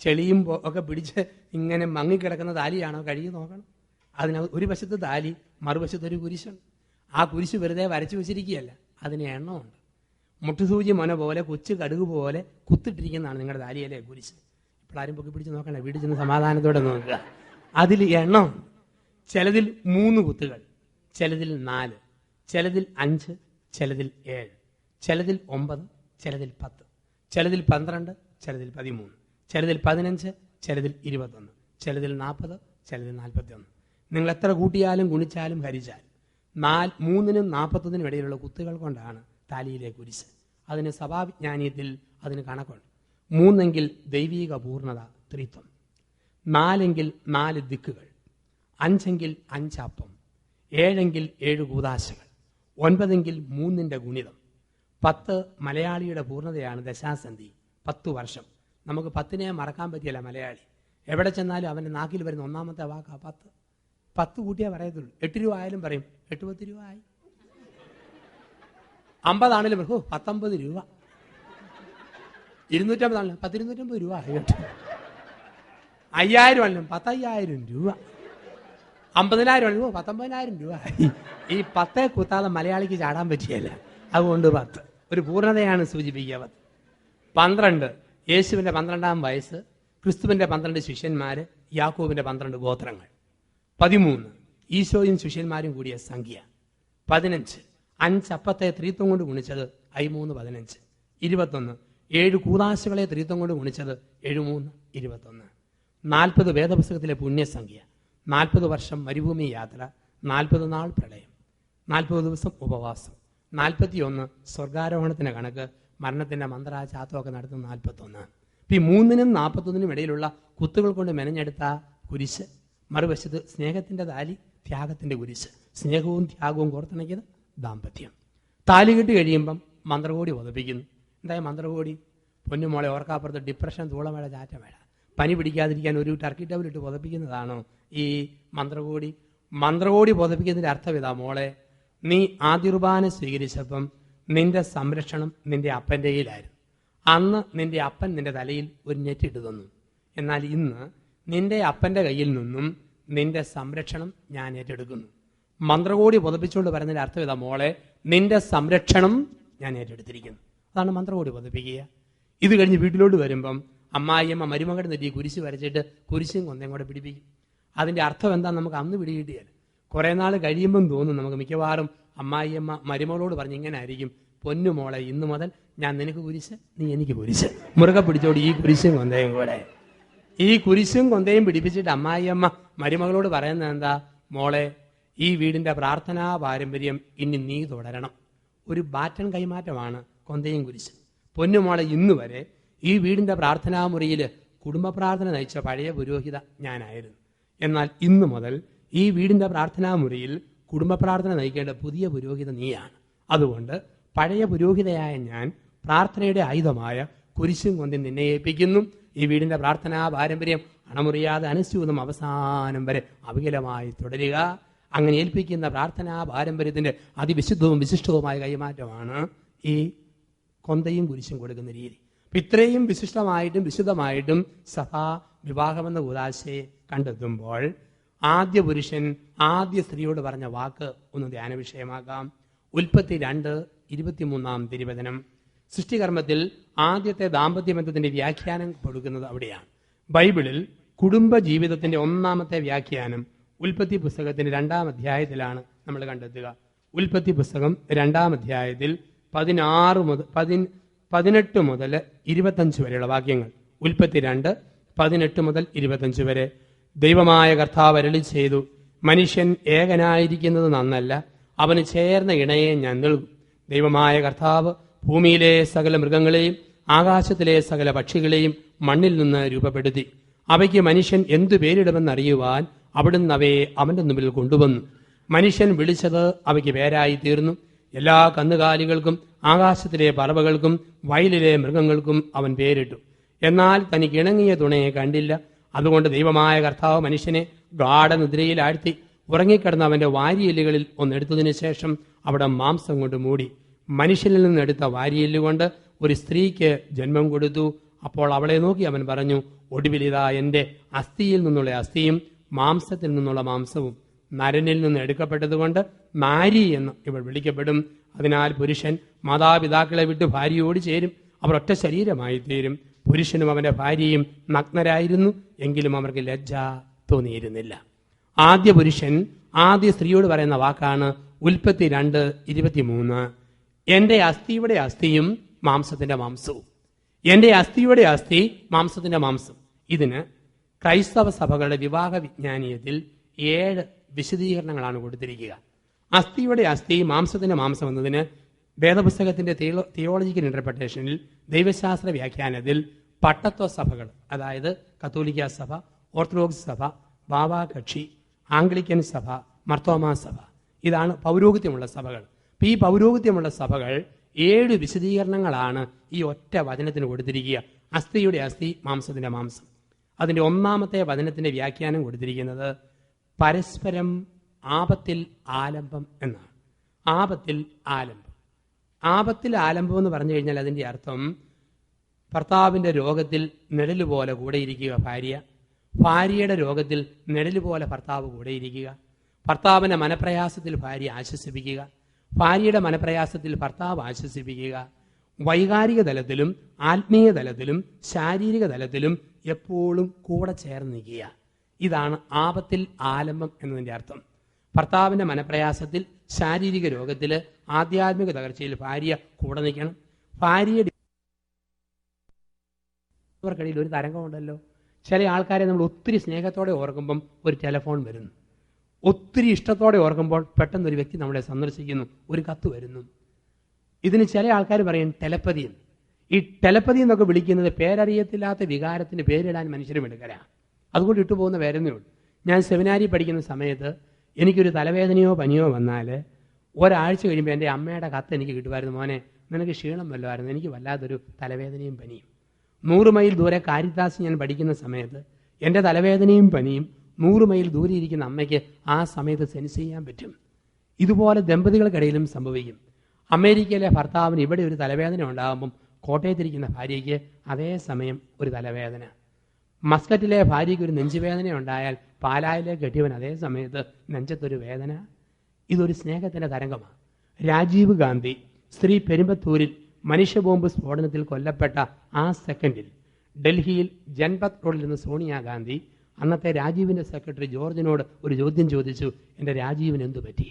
ചെളിയും ഒക്കെ പിടിച്ച് ഇങ്ങനെ മങ്ങിക്കിടക്കുന്ന താലിയാണോ കഴുകി നോക്കണം. അതിനകത്ത് ഒരു വശത്ത് താലി, മറുവശത്ത് ഒരു കുരിശുണ്ട്. ആ കുരിശ് വെറുതെ വരച്ചു വെച്ചിരിക്കുകയല്ല, അതിന് എണ്ണമുണ്ട്. മുട്ടുസൂചി മൊന പോലെ കൊച്ചു കടുക് പോലെ കുത്തിട്ടിരിക്കുന്നതാണ് നിങ്ങളുടെ താലിയല്ലേ കുരിശ്. ഇപ്പോഴാരും പൊക്കി പിടിച്ച് നോക്കണ്ട, വീട്ടിൽ ചെന്ന് സമാധാനത്തോടെ നോക്കുക. അതിൽ എണ്ണമുണ്ട്. ചിലതിൽ 3 കുത്തുകൾ, ചിലതിൽ 4, ചിലതിൽ 5, ചിലതിൽ 7, ചിലതിൽ 9, ചിലതിൽ 10, ചിലതിൽ 12, ചിലതിൽ 13, ചിലതിൽ 15, ചിലതിൽ 21, ചിലതിൽ 40, ചിലതിൽ 41. നിങ്ങൾ എത്ര കൂട്ടിയാലും ഗുണിച്ചാലും ഹരിച്ചാലും 3നും 41നും ഇടയിലുള്ള കുത്തുകൾ കൊണ്ടാണ് താലിയിലെ കുരിശ്. അതിന് സഭാവിജ്ഞാനീയത്തിൽ അതിന് കണക്കുണ്ട്. 3 ദൈവീക പൂർണ്ണത, ത്രിത്വം. 4 4 ദിക്കുകൾ, 5 5 അപ്പം, 7 7 കൂദാശകൾ, 9 3ന്റെ ഗുണിതം, 10 മലയാളിയുടെ പൂർണ്ണതയാണ് ദശാസന്ധി, 10 വർഷം. നമുക്ക് 10നെ മറക്കാൻ പറ്റിയല്ല മലയാളി. എവിടെ ചെന്നാലും അവൻ്റെ നാക്കിൽ വരുന്ന ഒന്നാമത്തെ വാക്കാ 10. 10 കൂട്ടിയേ പറയത്തുള്ളൂ. 8 രൂപ ആയാലും പറയും 8 10 രൂപ ആയി. 50 ആണെങ്കിലും 19 രൂപ. 250 ആണെങ്കിലും 10 250 രൂപ ആയി. 5000 ആണെങ്കിലും 10,000 രൂപ. 50,000 ആണെങ്കിലും 19,000 രൂപ ആയി. ഈ 10 കുത്താതെ മലയാളിക്ക് ചാടാൻ പറ്റിയല്ല. അതുകൊണ്ട് 10 ഒരു പൂർണ്ണതയാണ് സൂചിപ്പിക്കുക. 12 യേശുവിന്റെ 12ാം വയസ്സ്, ക്രിസ്തുവിന്റെ 12 ശിഷ്യന്മാര്, യാക്കോബിന്റെ 12 ഗോത്രങ്ങൾ. 13 ഈശോയും ശിഷ്യന്മാരും കൂടിയ സംഖ്യ. 15 5 അപ്പത്തെ ത്രിത്വം കൊണ്ട് ഗുണിച്ചത് 13 15. 21 7 കൂദാശകളെ ത്രിത്വം കൊണ്ട് ഗുണിച്ചത് 7 3 21. 40 വേദപുസ്തകത്തിലെ പുണ്യസംഖ്യ. 40 വർഷം മരുഭൂമി യാത്ര, 40 നാൾ പ്രളയം, 40 ദിവസം ഉപവാസം, 41 സ്വർഗാരോഹണത്തിന്റെ കണക്ക്, മരണത്തിന്റെ മന്ത്രാചാത്തമൊക്കെ നടത്തുന്ന 41. ഈ 3-നും 41-നും ഇടയിലുള്ള കുത്തുകൾ കൊണ്ട് മെനഞ്ഞെടുത്ത കുരിശ്, മറുവശത്ത് സ്നേഹത്തിന്റെ താലി, ത്യാഗത്തിന്റെ കുരിശ്. സ്നേഹവും ത്യാഗവും കോർത്തിണക്കിയത് ദാമ്പത്യം. താലി കെട്ടി കഴിയുമ്പം മന്ത്രകോടി പതപ്പിക്കുന്നു. എന്തായാലും മന്ത്രകോടി പൊന്നുമോളെ ഓർക്കാപ്പുറത്ത് ഡിപ്രഷൻ, തൂളമേട, ചാറ്റമേട, പനി പിടിക്കാതിരിക്കാൻ ഒരു ടർക്കി ടവലിട്ട് പുതപ്പിക്കുന്നതാണോ ഈ മന്ത്രകോടി? മന്ത്രകോടി പുതപ്പിക്കുന്നതിന്റെ അർത്ഥം ഇതാ, മോളെ നീ ആദ്യ കുർബാന സ്വീകരിച്ചപ്പം നിന്റെ സംരക്ഷണം നിന്റെ അപ്പൻ്റെ കയ്യിലായിരുന്നു. അന്ന് നിന്റെ അപ്പൻ നിന്റെ തലയിൽ ഒരു നെറ്റിട്ട് തന്നു. എന്നാൽ ഇന്ന് നിന്റെ അപ്പൻ്റെ കയ്യിൽ നിന്നും നിന്റെ സംരക്ഷണം ഞാൻ ഏറ്റെടുക്കുന്നു. മന്ത്രകോടി പുതപ്പിച്ചുകൊണ്ട് പറയുന്നതിന്റെ അർത്ഥം ഇതാ, മോളെ നിന്റെ സംരക്ഷണം ഞാൻ ഏറ്റെടുത്തിരിക്കുന്നു. അതാണ് മന്ത്രകോടി പുതപ്പിക്കുക. ഇത് കഴിഞ്ഞ് വീട്ടിലോട്ട് വരുമ്പം അമ്മായിയമ്മ മരുമകളുടെ നെറ്റി കുരിശ് വരച്ചിട്ട് കുരിശും കൊന്തയും കൂടെ പിടിപ്പിക്കും. അതിന്റെ അർത്ഥം എന്താ നമുക്ക് അന്ന് പിടികിട്ടിയാൽ. കുറെ നാൾ കഴിയുമ്പം തോന്നും നമുക്ക് മിക്കവാറും അമ്മായിയമ്മ മരുമകളോട് പറഞ്ഞ് ഇങ്ങനെ ആയിരിക്കും, പൊന്നുമോളെ ഇന്നു മുതൽ ഞാൻ നിനക്ക് കുരിശ്, നീ എനിക്ക് കുരിശ്, മുറുകെ പിടിച്ചോടി ഈ കുരിശും കൊന്തയും കൂടെ. ഈ കുരിശും കൊന്തയും പിടിപ്പിച്ചിട്ട് അമ്മായിയമ്മ മരുമകളോട് പറയുന്നത് എന്താ, മോളെ ഈ വീടിന്റെ പ്രാർത്ഥനാ പാരമ്പര്യം ഇനി നീ തുടരണം. ഒരു ബാറ്റൺ കൈമാറ്റമാണ് കൊന്തയും കുരിശ്. പൊന്നുമോളെ ഇന്നു വരെ ഈ വീടിന്റെ പ്രാർത്ഥനാ മുറിയിൽ കുടുംബ പ്രാർത്ഥന നയിച്ച പഴയ പുരോഹിത ഞാനായിരുന്നു. എന്നാൽ ഇന്നു മുതൽ ഈ വീടിന്റെ പ്രാർത്ഥനാ മുറിയിൽ കുടുംബ പ്രാർത്ഥന നയിക്കേണ്ട പുതിയ പുരോഹിത നീയാണ്. അതുകൊണ്ട് പഴയ പുരോഹിതയായ ഞാൻ പ്രാർത്ഥനയുടെ ആയുധമായ കുരിശും കൊണ്ട് നിന്നെ ഏൽപ്പിക്കുന്നു. ഈ വീടിന്റെ പ്രാർത്ഥനാ പാരമ്പര്യം അണമുറിയാതെ അനുസ്യൂതം അവസാനം വരെ അവികലമായി തുടരുക. അങ്ങനെ ഏൽപ്പിക്കുന്ന പ്രാർത്ഥനാ പാരമ്പര്യത്തിന്റെ അതിവിശുദ്ധവും വിശിഷ്ടവുമായ കൈമാറ്റമാണ് ഈ കൊന്തയും കുരിശും കൊടുക്കുന്ന രീതി. ഇത്രയും വിശിഷ്ടമായിട്ടും വിശുദ്ധമായിട്ടും സഭാ വിവാഹമെന്ന കൂദാശയെ കണ്ടെത്തുമ്പോൾ ആദ്യ പുരുഷൻ ആദ്യ സ്ത്രീയോട് പറഞ്ഞ വാക്ക് ഒന്ന് ധ്യാന വിഷയമാക്കാം. ഉൽപ്പത്തി 2:23 തിരുവചനം. സൃഷ്ടികർമ്മത്തിൽ ആദ്യത്തെ ദാമ്പത്യ ബന്ധത്തിന്റെ വ്യാഖ്യാനം കൊടുക്കുന്നത് അവിടെയാണ്. ബൈബിളിൽ കുടുംബ ജീവിതത്തിന്റെ ഒന്നാമത്തെ വ്യാഖ്യാനം ഉൽപ്പത്തി പുസ്തകത്തിന്റെ 2-ാം അധ്യായത്തിലാണ് നമ്മൾ കണ്ടെത്തുക. ഉൽപ്പത്തി പുസ്തകം 2-ാം അധ്യായത്തിൽ 18 മുതൽ 25 വരെയുള്ള വാക്യങ്ങൾ. ഉൽപ്പത്തി 2:18 മുതൽ 25 വരെ. ദൈവമായ കർത്താവ് അരുളി ചെയ്തു, മനുഷ്യൻ ഏകനായിരിക്കുന്നത് നന്നല്ല, അവന് ചേർന്ന ഇണയെ ഞാൻ നൽകും. ദൈവമായ കർത്താവ് ഭൂമിയിലെ സകല മൃഗങ്ങളെയും ആകാശത്തിലെ സകല പക്ഷികളെയും മണ്ണിൽ നിന്ന് രൂപപ്പെടുത്തി. അവയ്ക്ക് മനുഷ്യൻ എന്തു പേരിടുമെന്നറിയുവാൻ അവിടുന്ന് അവയെ അവന്റെ മുമ്പിൽ കൊണ്ടുവന്നു. മനുഷ്യൻ വിളിച്ചത് അവയ്ക്ക് പേരായി തീർന്നു. എല്ലാ കന്നുകാലികൾക്കും ആകാശത്തിലെ പറവകൾക്കും വയലിലെ മൃഗങ്ങൾക്കും അവൻ പേരിട്ടു. എന്നാൽ തനിക്ക് ഇണങ്ങിയ തുണയെ കണ്ടില്ല. അതുകൊണ്ട് ദൈവമായ കർത്താവ് മനുഷ്യനെ ഗാഢനിദ്രയിൽ ആഴ്ത്തി ഉറങ്ങിക്കിടന്ന അവന്റെ വാരിയെല്ലുകളിൽ ഒന്നെടുത്തതിനു ശേഷം അവിടെ മാംസം കൊണ്ട് മൂടി. മനുഷ്യനിൽ നിന്നെടുത്ത വാരിയെല്ലുകൊണ്ട് ഒരു സ്ത്രീക്ക് ജന്മം കൊടുത്തു. അപ്പോൾ അവളെ നോക്കി അവൻ പറഞ്ഞു, ഒടുവിലിതാ എന്റെ അസ്ഥിയിൽ നിന്നുള്ള അസ്ഥിയും മാംസത്തിൽ നിന്നുള്ള മാംസവും നരനിൽ നിന്ന് എടുക്കപ്പെട്ടതുകൊണ്ട് നാരി എന്ന് ഇവൾ വിളിക്കപ്പെടും. അതിനാൽ പുരുഷൻ മാതാപിതാക്കളെ വിട്ട് ഭാര്യയോട് ചേരും, അവർ ഒറ്റ ശരീരമായി തീരും. പുരുഷനും അവന്റെ ഭാര്യയും നഗ്നരായിരുന്നു, എങ്കിലും അവർക്ക് ലജ്ജ തോന്നിയിരുന്നില്ല. ആദ്യ പുരുഷൻ ആദ്യ സ്ത്രീയോട് പറയുന്ന വാക്കാണ് ഉൽപ്പത്തി 2:23. എന്റെ അസ്ഥിയുടെ അസ്ഥിയും മാംസത്തിന്റെ മാംസവും. എന്റെ അസ്ഥിയുടെ അസ്ഥി മാംസത്തിന്റെ മാംസം. ഇതിന് ക്രൈസ്തവ സഭകളുടെ വിവാഹ വിജ്ഞാനീയത്തിൽ 7 വിശദീകരണങ്ങളാണ് കൊടുത്തിരിക്കുക. അസ്ഥിയുടെ അസ്ഥി മാംസത്തിന്റെ മാംസം എന്നതിന് വേദപുസ്തകത്തിന്റെ തിയോളജിക്കൽ ഇന്റർപ്രിട്ടേഷനിൽ ദൈവശാസ്ത്ര വ്യാഖ്യാനത്തിൽ പട്ടത്വ സഭകൾ, അതായത് കത്തോലിക്ക സഭ, ഓർത്തഡോക്സ് സഭ, ബാബാ കക്ഷി, ആംഗ്ലിക്കൻ സഭ, മർത്തോമാ സഭ, ഇതാണ് പൗരോഹിത്യമുള്ള സഭകൾ. ഈ പൗരോഹിത്യമുള്ള സഭകൾ 7 വിശദീകരണങ്ങളാണ് ഈ ഒറ്റ വചനത്തിന് കൊടുത്തിരിക്കുക. അസ്ഥിയുടെ അസ്ഥി മാംസത്തിന്റെ മാംസം. അതിന്റെ ഒന്നാമത്തെ വചനത്തിന്റെ വ്യാഖ്യാനം കൊടുത്തിരിക്കുന്നത് പരസ്പരം ആപത്തിൽ ആലംബം എന്നാണ്. ആപത്തിൽ ആലംബം. ആപത്തിൽ ആലംബം എന്ന് പറഞ്ഞു കഴിഞ്ഞാൽ അതിന്റെ അർത്ഥം ഭർത്താവിന്റെ രോഗത്തിൽ നിഴലുപോലെ കൂടെയിരിക്കുക ഭാര്യ, ഭാര്യയുടെ രോഗത്തിൽ നിഴലുപോലെ ഭർത്താവ് കൂടെയിരിക്കുക, ഭർത്താവിന്റെ മനപ്രയാസത്തിൽ ഭാര്യ ആശ്വസിപ്പിക്കുക, ഭാര്യയുടെ മനപ്രയാസത്തിൽ ഭർത്താവ് ആശ്വസിപ്പിക്കുക. വൈകാരിക തലത്തിലും ആത്മീയ തലത്തിലും ശാരീരിക തലത്തിലും എപ്പോഴും കൂടെ ചേർന്ന് നിൽക്കുക. ഇതാണ് ആപത്തിൽ ആലംബം എന്നതിന്റെ അർത്ഥം. ഭർത്താവിന്റെ മനപ്രയാസത്തിൽ, ശാരീരിക രോഗത്തിൽ, ആധ്യാത്മിക തകർച്ചയിൽ ഭാര്യ കൂടെ നിൽക്കണം. ഭാര്യയുടെ ിൽ ഒരു തരംഗമുണ്ടല്ലോ. ചില ആൾക്കാരെ നമ്മൾ ഒത്തിരി സ്നേഹത്തോടെ ഓർക്കുമ്പം ഒരു ടെലിഫോൺ വരുന്നു. ഒത്തിരി ഇഷ്ടത്തോടെ ഓർക്കുമ്പോൾ പെട്ടെന്നൊരു വ്യക്തി നമ്മളെ സന്ദർശിക്കുന്നു, ഒരു കത്ത് വരുന്നു. ഇതിന് ചില ആൾക്കാർ പറയും ടെലപ്പതി എന്ന്. ഈ ടെലപ്പതി എന്നൊക്കെ വിളിക്കുന്നത് പേരറിയത്തില്ലാത്ത വികാരത്തിന് പേരിടാൻ മനുഷ്യരും എടുക്കലാണ്. അതുകൊണ്ട് ഇട്ടുപോകുന്ന പേരെന്നേ ഉള്ളൂ. ഞാൻ സെമിനാരി പഠിക്കുന്ന സമയത്ത് എനിക്കൊരു തലവേദനയോ പനിയോ വന്നാൽ ഒരാഴ്ച കഴിയുമ്പോൾ എൻ്റെ അമ്മയുടെ കത്ത് എനിക്ക് കിട്ടുമായിരുന്നു, മോനെ നിനക്ക് ക്ഷീണം വല്ലമായിരുന്നു, എനിക്ക് വല്ലാത്തൊരു തലവേദനയും പനിയും. 100 മൈൽ ദൂരെ കാരിത്താസ് ഞാൻ പഠിക്കുന്ന സമയത്ത് എൻ്റെ തലവേദനയും പനിയും 100 മൈൽ ദൂരെ ഇരിക്കുന്ന അമ്മയ്ക്ക് ആ സമയത്ത് സെൻസ് ചെയ്യാൻ പറ്റും. ഇതുപോലെ ദമ്പതികൾക്കിടയിലും സംഭവിക്കും. അമേരിക്കയിലെ ഭർത്താവിന് ഇവിടെ ഒരു തലവേദന ഉണ്ടാകുമ്പം കോട്ടയത്തിരിക്കുന്ന ഭാര്യയ്ക്ക് അതേ സമയം ഒരു തലവേദന. മസ്കറ്റിലെ ഭാര്യയ്ക്ക് ഒരു നെഞ്ചുവേദന ഉണ്ടായാൽ പാലായിലെ കെട്ടിയവൻ അതേ സമയത്ത് നെഞ്ചത്തൊരു വേദന. ഇതൊരു സ്നേഹത്തിൻ്റെ തരംഗമാണ്. രാജീവ് ഗാന്ധി ശ്രീ പെരുമ്പത്തൂരിൽ മനുഷ്യബോംബ് സ്ഫോടനത്തിൽ കൊല്ലപ്പെട്ട ആ സെക്കൻഡിൽ ഡൽഹിയിൽ ജൻപത് റോഡിൽ നിന്ന് സോണിയാഗാന്ധി അന്നത്തെ രാജീവിൻ്റെ സെക്രട്ടറി ജോർജിനോട് ഒരു ചോദ്യം ചോദിച്ചു, എൻ്റെ രാജീവിന് എന്തു പറ്റി?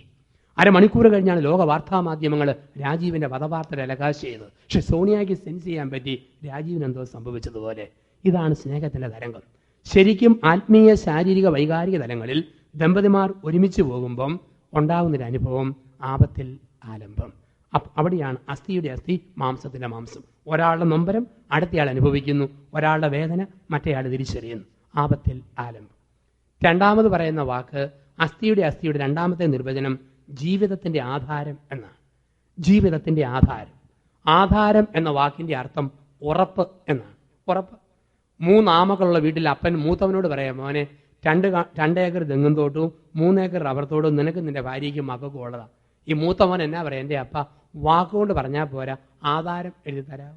അരമണിക്കൂർ കഴിഞ്ഞാണ് ലോക വാർത്താ മാധ്യമങ്ങൾ രാജീവിൻ്റെ വധവാർത്ത ടെലികാസ്റ്റ് ചെയ്തത്. പക്ഷെ സോണിയയ്ക്ക് സെൻസ് ചെയ്യാൻ പറ്റി രാജീവിന് എന്തോ സംഭവിച്ചതുപോലെ. ഇതാണ് സ്നേഹത്തിൻ്റെ തരംഗം. ശരിക്കും ആത്മീയ, ശാരീരിക, വൈകാരിക തലങ്ങളിൽ ദമ്പതിമാർ ഒരുമിച്ച് പോകുമ്പം ഉണ്ടാകുന്നൊരു അനുഭവം ആപത്തിൽ ആലംബം. അവിടെയാണ് അസ്ഥിയുടെ അസ്ഥി, മാംസത്തിൻ്റെ മാംസം. ഒരാളുടെ നൊമ്പരം അടുത്തയാൾ അനുഭവിക്കുന്നു, ഒരാളുടെ വേദന മറ്റേയാൾ തിരിച്ചറിയുന്നു. ആപത്തിൽ ആലംബം. രണ്ടാമത് പറയുന്ന വാക്ക് അസ്ഥിയുടെ രണ്ടാമത്തെ നിർവചനം ജീവിതത്തിൻ്റെ ആധാരം എന്നാണ്. ജീവിതത്തിൻ്റെ ആധാരം. ആധാരം എന്ന വാക്കിൻ്റെ അർത്ഥം ഉറപ്പ് എന്നാണ്. ഉറപ്പ്. 3 ആമകളുള്ള വീട്ടിൽ അപ്പൻ മൂത്തവനോട് പറയാം, മോനെ 2 ഏക്കർ തെങ്ങും തോട്ടവും 3 ഏക്കർ റബ്ബർ തോട്ടവും നിനക്ക് നിന്റെ ഭാര്യയ്ക്കും മക്കൾക്കും ഉള്ളതാണ്. ഈ മൂത്തവൻ എന്നാ പറയാം, എൻ്റെ അപ്പ വാക്കുകൊണ്ട് പറഞ്ഞാൽ പോരാ, ആധാരം എഴുതി തരാം.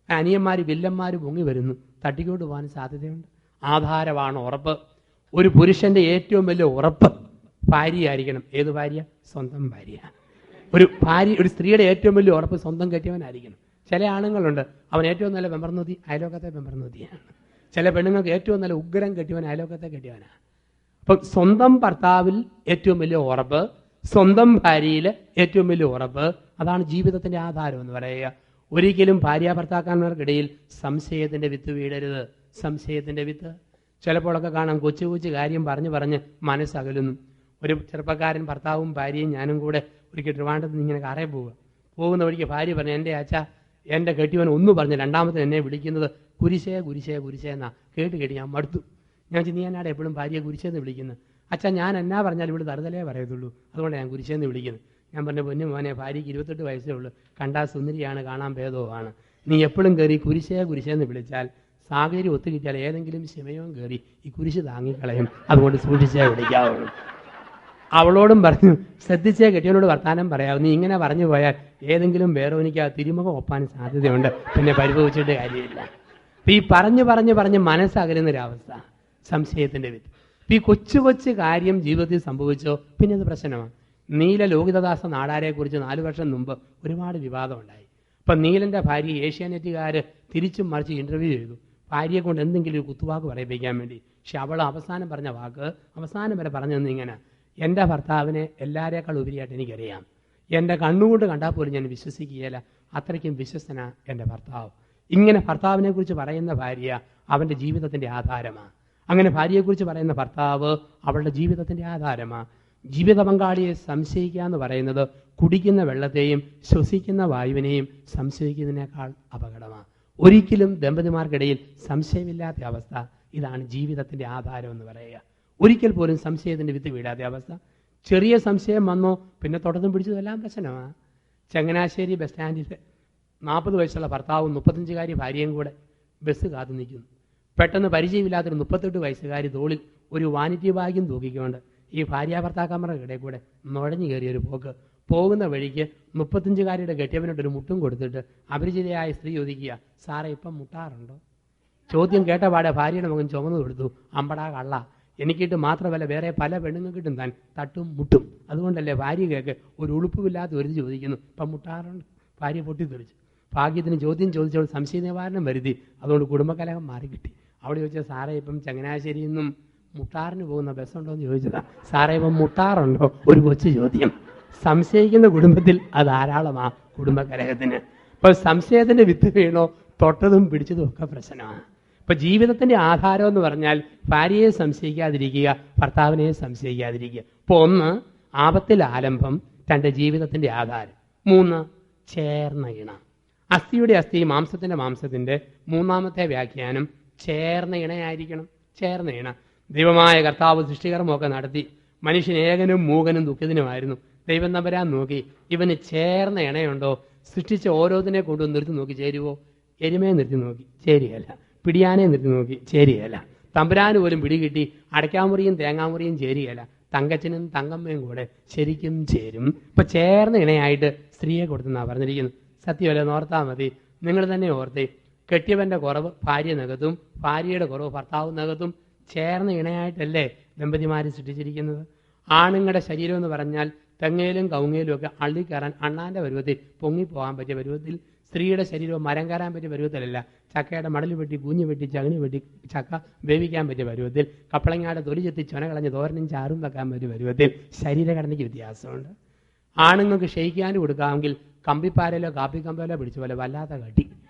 അനിയന്മാർ വില്ലന്മാർ പൊങ്ങി വരുന്നു, തട്ടിക്കൊണ്ട് പോകാൻ സാധ്യതയുണ്ട്. ആധാരമാണ് ഉറപ്പ്. ഒരു പുരുഷന്റെ ഏറ്റവും വലിയ ഉറപ്പ് ഭാര്യയായിരിക്കണം. ഏത് ഭാര്യ? സ്വന്തം ഭാര്യ. ഒരു സ്ത്രീയുടെ ഏറ്റവും വലിയ ഉറപ്പ് സ്വന്തം കെട്ടിയവനായിരിക്കണം. ചില ആണുങ്ങളുണ്ട്, അവൻ ഏറ്റവും നല്ല വെമ്പർനൂതി അയലോക്കത്തെ വെമ്പർനൂതിയാണ്. ചില പെണ്ണുങ്ങൾക്ക് ഏറ്റവും നല്ല ഉഗ്രം കെട്ടിയവൻ അയലോക്കത്തെ കെട്ടിയവനാണ്. അപ്പം സ്വന്തം ഭർത്താവിൽ ഏറ്റവും വലിയ ഉറപ്പ്, സ്വന്തം ഭാര്യയിൽ ഏറ്റവും വലിയ ഉറപ്പ്, അതാണ് ജീവിതത്തിന്റെ ആധാരം എന്ന് പറയുക. ഒരിക്കലും ഭാര്യ ഭർത്താക്കന്മാർക്കിടയിൽ സംശയത്തിന്റെ വിത്ത് വീടരുത്. സംശയത്തിന്റെ വിത്ത് ചിലപ്പോഴൊക്കെ കാണാം, കൊച്ചു കൊച്ചു കാര്യം പറഞ്ഞ് മനസ്സകലുന്നു. ഒരു ചെറുപ്പക്കാരൻ ഭർത്താവും ഭാര്യയും ഞാനും കൂടെ ഒരിക്കൽ ട്രിവാൻഡ്രത്ത് ഇങ്ങനെ കാറേ പോകുന്ന വഴിക്ക് ഭാര്യ പറഞ്ഞു, എൻ്റെ അച്ഛാ എൻ്റെ കെട്ടിയവൻ ഒന്ന് പറഞ്ഞ് രണ്ടാമത്തെ എന്നെ വിളിക്കുന്നത് കുരിശേ കുരിശേ കുരിശേ എന്നാ. കേട്ട് ഞാൻ മടുത്തു. ഞാൻ നീ എന്നാടെ എപ്പോഴും ഭാര്യയെ കുരിശേന്ന് വിളിക്കുന്നത്? അച്ഛാ ഞാൻ എന്നാ പറഞ്ഞാലും ഇവിടെ തറുതലേ പറയത്തുള്ളൂ, അതുകൊണ്ട് ഞാൻ കുരിശേന്ന് വിളിക്കുന്നത്. ഞാൻ പറഞ്ഞു, പൊന്നു മോനെ, ഭാര്യയ്ക്ക് 28 വയസ്സേ ഉള്ളൂ, കണ്ടാൽ സുന്ദരിയാണ്, കാണാൻ ഭേദവുമാണ്. നീ എപ്പോഴും കയറി കുരിശേ കുരിശേന്ന് വിളിച്ചാൽ സാഹചര്യം ഒത്തുകിട്ടിയാൽ ഏതെങ്കിലും ശമയവും കയറി ഈ കുരിശ് താങ്ങിക്കളയും, അതുകൊണ്ട് സൂക്ഷിച്ചേ വിളിക്കാവുള്ളൂ. അവളോടും പറഞ്ഞു, ശ്രദ്ധിച്ചേ കെട്ടിയവനോട് വർത്താനം പറയാവും. നീ ഇങ്ങനെ പറഞ്ഞു പോയാൽ ഏതെങ്കിലും വേറോനിക്ക് ആ തിരുമുഖം ഒപ്പാൻ സാധ്യതയുണ്ട്, പിന്നെ പരിഭവിച്ചിട്ട് കാര്യമില്ല. അപ്പൊ ഈ പറഞ്ഞ് മനസ്സകലുന്നൊരവസ്ഥ സംശയത്തിന്റെ വിത്ത്. ഈ കൊച്ചു കൊച്ചു കാര്യം ജീവിതത്തിൽ സംഭവിച്ചോ പിന്നെ അത് പ്രശ്നമാണ്. നീല ലോകിതദാസ നാടാരെ കുറിച്ച് 4 വർഷം മുമ്പ് ഒരുപാട് വിവാദം ഉണ്ടായി. അപ്പൊ നീലന്റെ ഭാര്യ ഏഷ്യാനെറ്റുകാര് തിരിച്ചും മറിച്ച് ഇന്റർവ്യൂ ചെയ്തു, ഭാര്യയെ കൊണ്ട് എന്തെങ്കിലും ഒരു കുത്തുവാക്ക് പറയിപ്പിക്കാൻ വേണ്ടി. പക്ഷെ അവൾ അവസാനം പറഞ്ഞ വാക്ക് അവസാനം വരെ പറഞ്ഞതെന്ന് ഇങ്ങനെ, എൻ്റെ ഭർത്താവിനെ എല്ലാവരേക്കാൾ ഉപരിയായിട്ട് എനിക്കറിയാം, എൻ്റെ കണ്ണുകൊണ്ട് കണ്ടാൽ പോലും ഞാൻ വിശ്വസിക്കുകയില്ല, അത്രയ്ക്കും വിശ്വസ്തന എൻ്റെ ഭർത്താവ്. ഇങ്ങനെ ഭർത്താവിനെ കുറിച്ച് പറയുന്ന ഭാര്യ അവൻ്റെ ജീവിതത്തിൻ്റെ ആധാരമാണ്. അങ്ങനെ ഭാര്യയെക്കുറിച്ച് പറയുന്ന ഭർത്താവ് അവളുടെ ജീവിതത്തിൻ്റെ ആധാരമാണ്. ജീവിത പങ്കാളിയെ സംശയിക്കുക എന്ന് പറയുന്നത് കുടിക്കുന്ന വെള്ളത്തെയും ശ്വസിക്കുന്ന വായുവിനെയും സംശയിക്കുന്നതിനേക്കാൾ അപകടമാണ്. ഒരിക്കലും ദമ്പതിമാർക്കിടയിൽ സംശയമില്ലാത്ത അവസ്ഥ, ഇതാണ് ജീവിതത്തിൻ്റെ ആധാരം എന്ന് പറയുക. ഒരിക്കൽ പോലും സംശയത്തിൻ്റെ വിത്ത് വീഴാത്ത അവസ്ഥ. ചെറിയ സംശയം വന്നോ പിന്നെ തുടർന്നും പിടിച്ചതെല്ലാം പ്രശ്നമാണ്. ചങ്ങനാശ്ശേരി ബസ് സ്റ്റാൻഡിൽ 40 വയസ്സുള്ള ഭർത്താവും 35കാരി ഭാര്യയും കൂടെ ബസ് കാത്തു നിൽക്കുന്നു. പെട്ടെന്ന് പരിചയമില്ലാത്തൊരു 38 വയസ്സുകാരി തോളിൽ ഒരു വാനിറ്റി ബാഗും തൂക്കിക്കൊണ്ട് ഈ ഭാര്യ ഭർത്താക്കന്മാരുടെ ഇടയിൽ കൂടെ നുഴഞ്ഞു കയറിയൊരു പോക്ക്. പോകുന്ന വഴിക്ക് 35കാരിയുടെ കെട്ടിയവനോട്ടൊരു മുട്ടും കൊടുത്തിട്ട് അപരിചിതയായ സ്ത്രീ ചോദിക്കുക, സാറേ ഇപ്പം മുട്ടാറുണ്ടോ? ചോദ്യം കേട്ട പാടെ ഭാര്യയുടെ മുഖം ചുമന്നു കൊടുത്തു, അമ്പടാ കള്ള, എനിക്കിട്ട് മാത്രമല്ല വേറെ പല പെണ്ണുങ്ങൾക്കിട്ടും താൻ തട്ടും മുട്ടും. അതുകൊണ്ടല്ലേ ഭാര്യ കേൾക്ക് ഒരു ഉളുപ്പുമില്ലാത്ത ഒരു ചോദിക്കുന്നു, ഇപ്പം മുട്ടാറുണ്ട്? ഭാര്യ പൊട്ടിത്തെറിച്ചു. ഭാഗ്യത്തിന് ചോദ്യം ചോദിച്ചവൾ സംശയ നിവാരണം വരുത്തി, അതുകൊണ്ട് കുടുംബകലഹം മാറിക്കിട്ടി. അവിടെ ചോദിച്ചാൽ, സാറേ ഇപ്പം ചങ്ങനാശ്ശേരിയിൽ നിന്നും മുട്ടാറിന് പോകുന്ന ബസ്സുണ്ടോ എന്ന് ചോദിച്ചതാ. സാറേ ഇപ്പം മുട്ടാറുണ്ടോ? ഒരു കൊച്ചു ചോദ്യം. സംശയിക്കുന്ന കുടുംബത്തിൽ അത് ധാരാളമാ കുടുംബകലഹത്തിന്. ഇപ്പൊ സംശയത്തിന്റെ വിത്ത് വീണോ തൊട്ടതും പിടിച്ചതും ഒക്കെ പ്രശ്നമാണ്. ഇപ്പൊ ജീവിതത്തിന്റെ ആധാരം എന്ന് പറഞ്ഞാൽ ഭാര്യയെ സംശയിക്കാതിരിക്കുക, ഭർത്താവിനെ സംശയിക്കാതിരിക്കുക. ഇപ്പൊ 1 ആപത്തിൽ ആലംബം, 2 ജീവിതത്തിന്റെ ആധാരം, 3 ചേർന്ന ഇണ. അസ്ഥിയുടെ അസ്ഥി, മാംസത്തിന്റെ മാംസത്തിന്റെ 3ാമത്തെ വ്യാഖ്യാനം ചേർന്ന ഇണയായിരിക്കണം. ചേർന്ന ഇണ. ദൈവമായ കർത്താവ് സൃഷ്ടികർമ്മമൊക്കെ നടത്തി മനുഷ്യൻ ഏകനും മൂകനും ദുഃഖിതനുമായിരുന്നു. ദൈവം തമ്പുരാൻ നോക്കി, ഇവന് ചേർന്ന ഇണയുണ്ടോ? സൃഷ്ടിച്ച ഓരോന്നിനെ കൊണ്ടും നിർത്തി നോക്കി, ചേരുവോ? എരുമയെ നിർത്തി നോക്കി, ചേരുകയല്ല. പിടിയാനെ നിർത്തി നോക്കി, ചേരുകയല്ല. തമ്പുരാന് പോലും പിടികിട്ടി, അടയ്ക്കാമുറിയും തേങ്ങാമുറിയും ചേരുകയല്ല. തങ്കച്ചനും തങ്കമ്മയും കൂടെ ശരിക്കും ചേരും. ഇപ്പൊ ചേർന്ന ഇണയായിട്ട് സ്ത്രീയെ കൊടുത്തെന്നാണ് പറഞ്ഞിരിക്കുന്നത്. സത്യമല്ല, ഓർത്താൽ മതി. നിങ്ങൾ തന്നെ ഓർത്തേ, കെട്ടിയവന്റെ കുറവ് ഭാര്യ നികത്തും, ഭാര്യയുടെ കുറവ് ഭർത്താവ് നികത്തും. ചേർന്ന ഇണയായിട്ടല്ലേ ദമ്പതിമാരെ സൃഷ്ടിച്ചിരിക്കുന്നത്. ആണുങ്ങളുടെ ശരീരം എന്ന് പറഞ്ഞാൽ തെങ്ങയിലും കവുങ്ങയിലും ഒക്കെ അള്ളിക്കയറാൻ അണ്ണാന്റെ പരുവത്തിൽ പൊങ്ങിപ്പോകാൻ പറ്റിയ പരുവത്തിൽ, സ്ത്രീയുടെ ശരീരവും മരം കയറാൻ പറ്റിയ പരുവത്തിലല്ല. ചക്കയുടെ മടൽ വെട്ടി, കൂഞ്ഞു വെട്ടി, ചകിണി വെട്ടി ചക്ക വേവിക്കാൻ പറ്റിയ പരുവത്തിൽ, കപ്പളങ്ങാടെ തൊലി ചെത്തി ചുന കളഞ്ഞ് തോരനും ചാറും വെക്കാൻ പറ്റിയ പരുവത്തിൽ ശരീരഘടനയ്ക്ക് വ്യത്യാസമുണ്ട്. ആണുങ്ങൾക്ക് ക്ഷയിക്കാനും കൊടുക്കാമെങ്കിൽ കമ്പിപ്പാരയിലോ കാപ്പിക്കമ്പയിലോ പിടിച്ച പോലെ വല്ലാത്ത കട്ടി.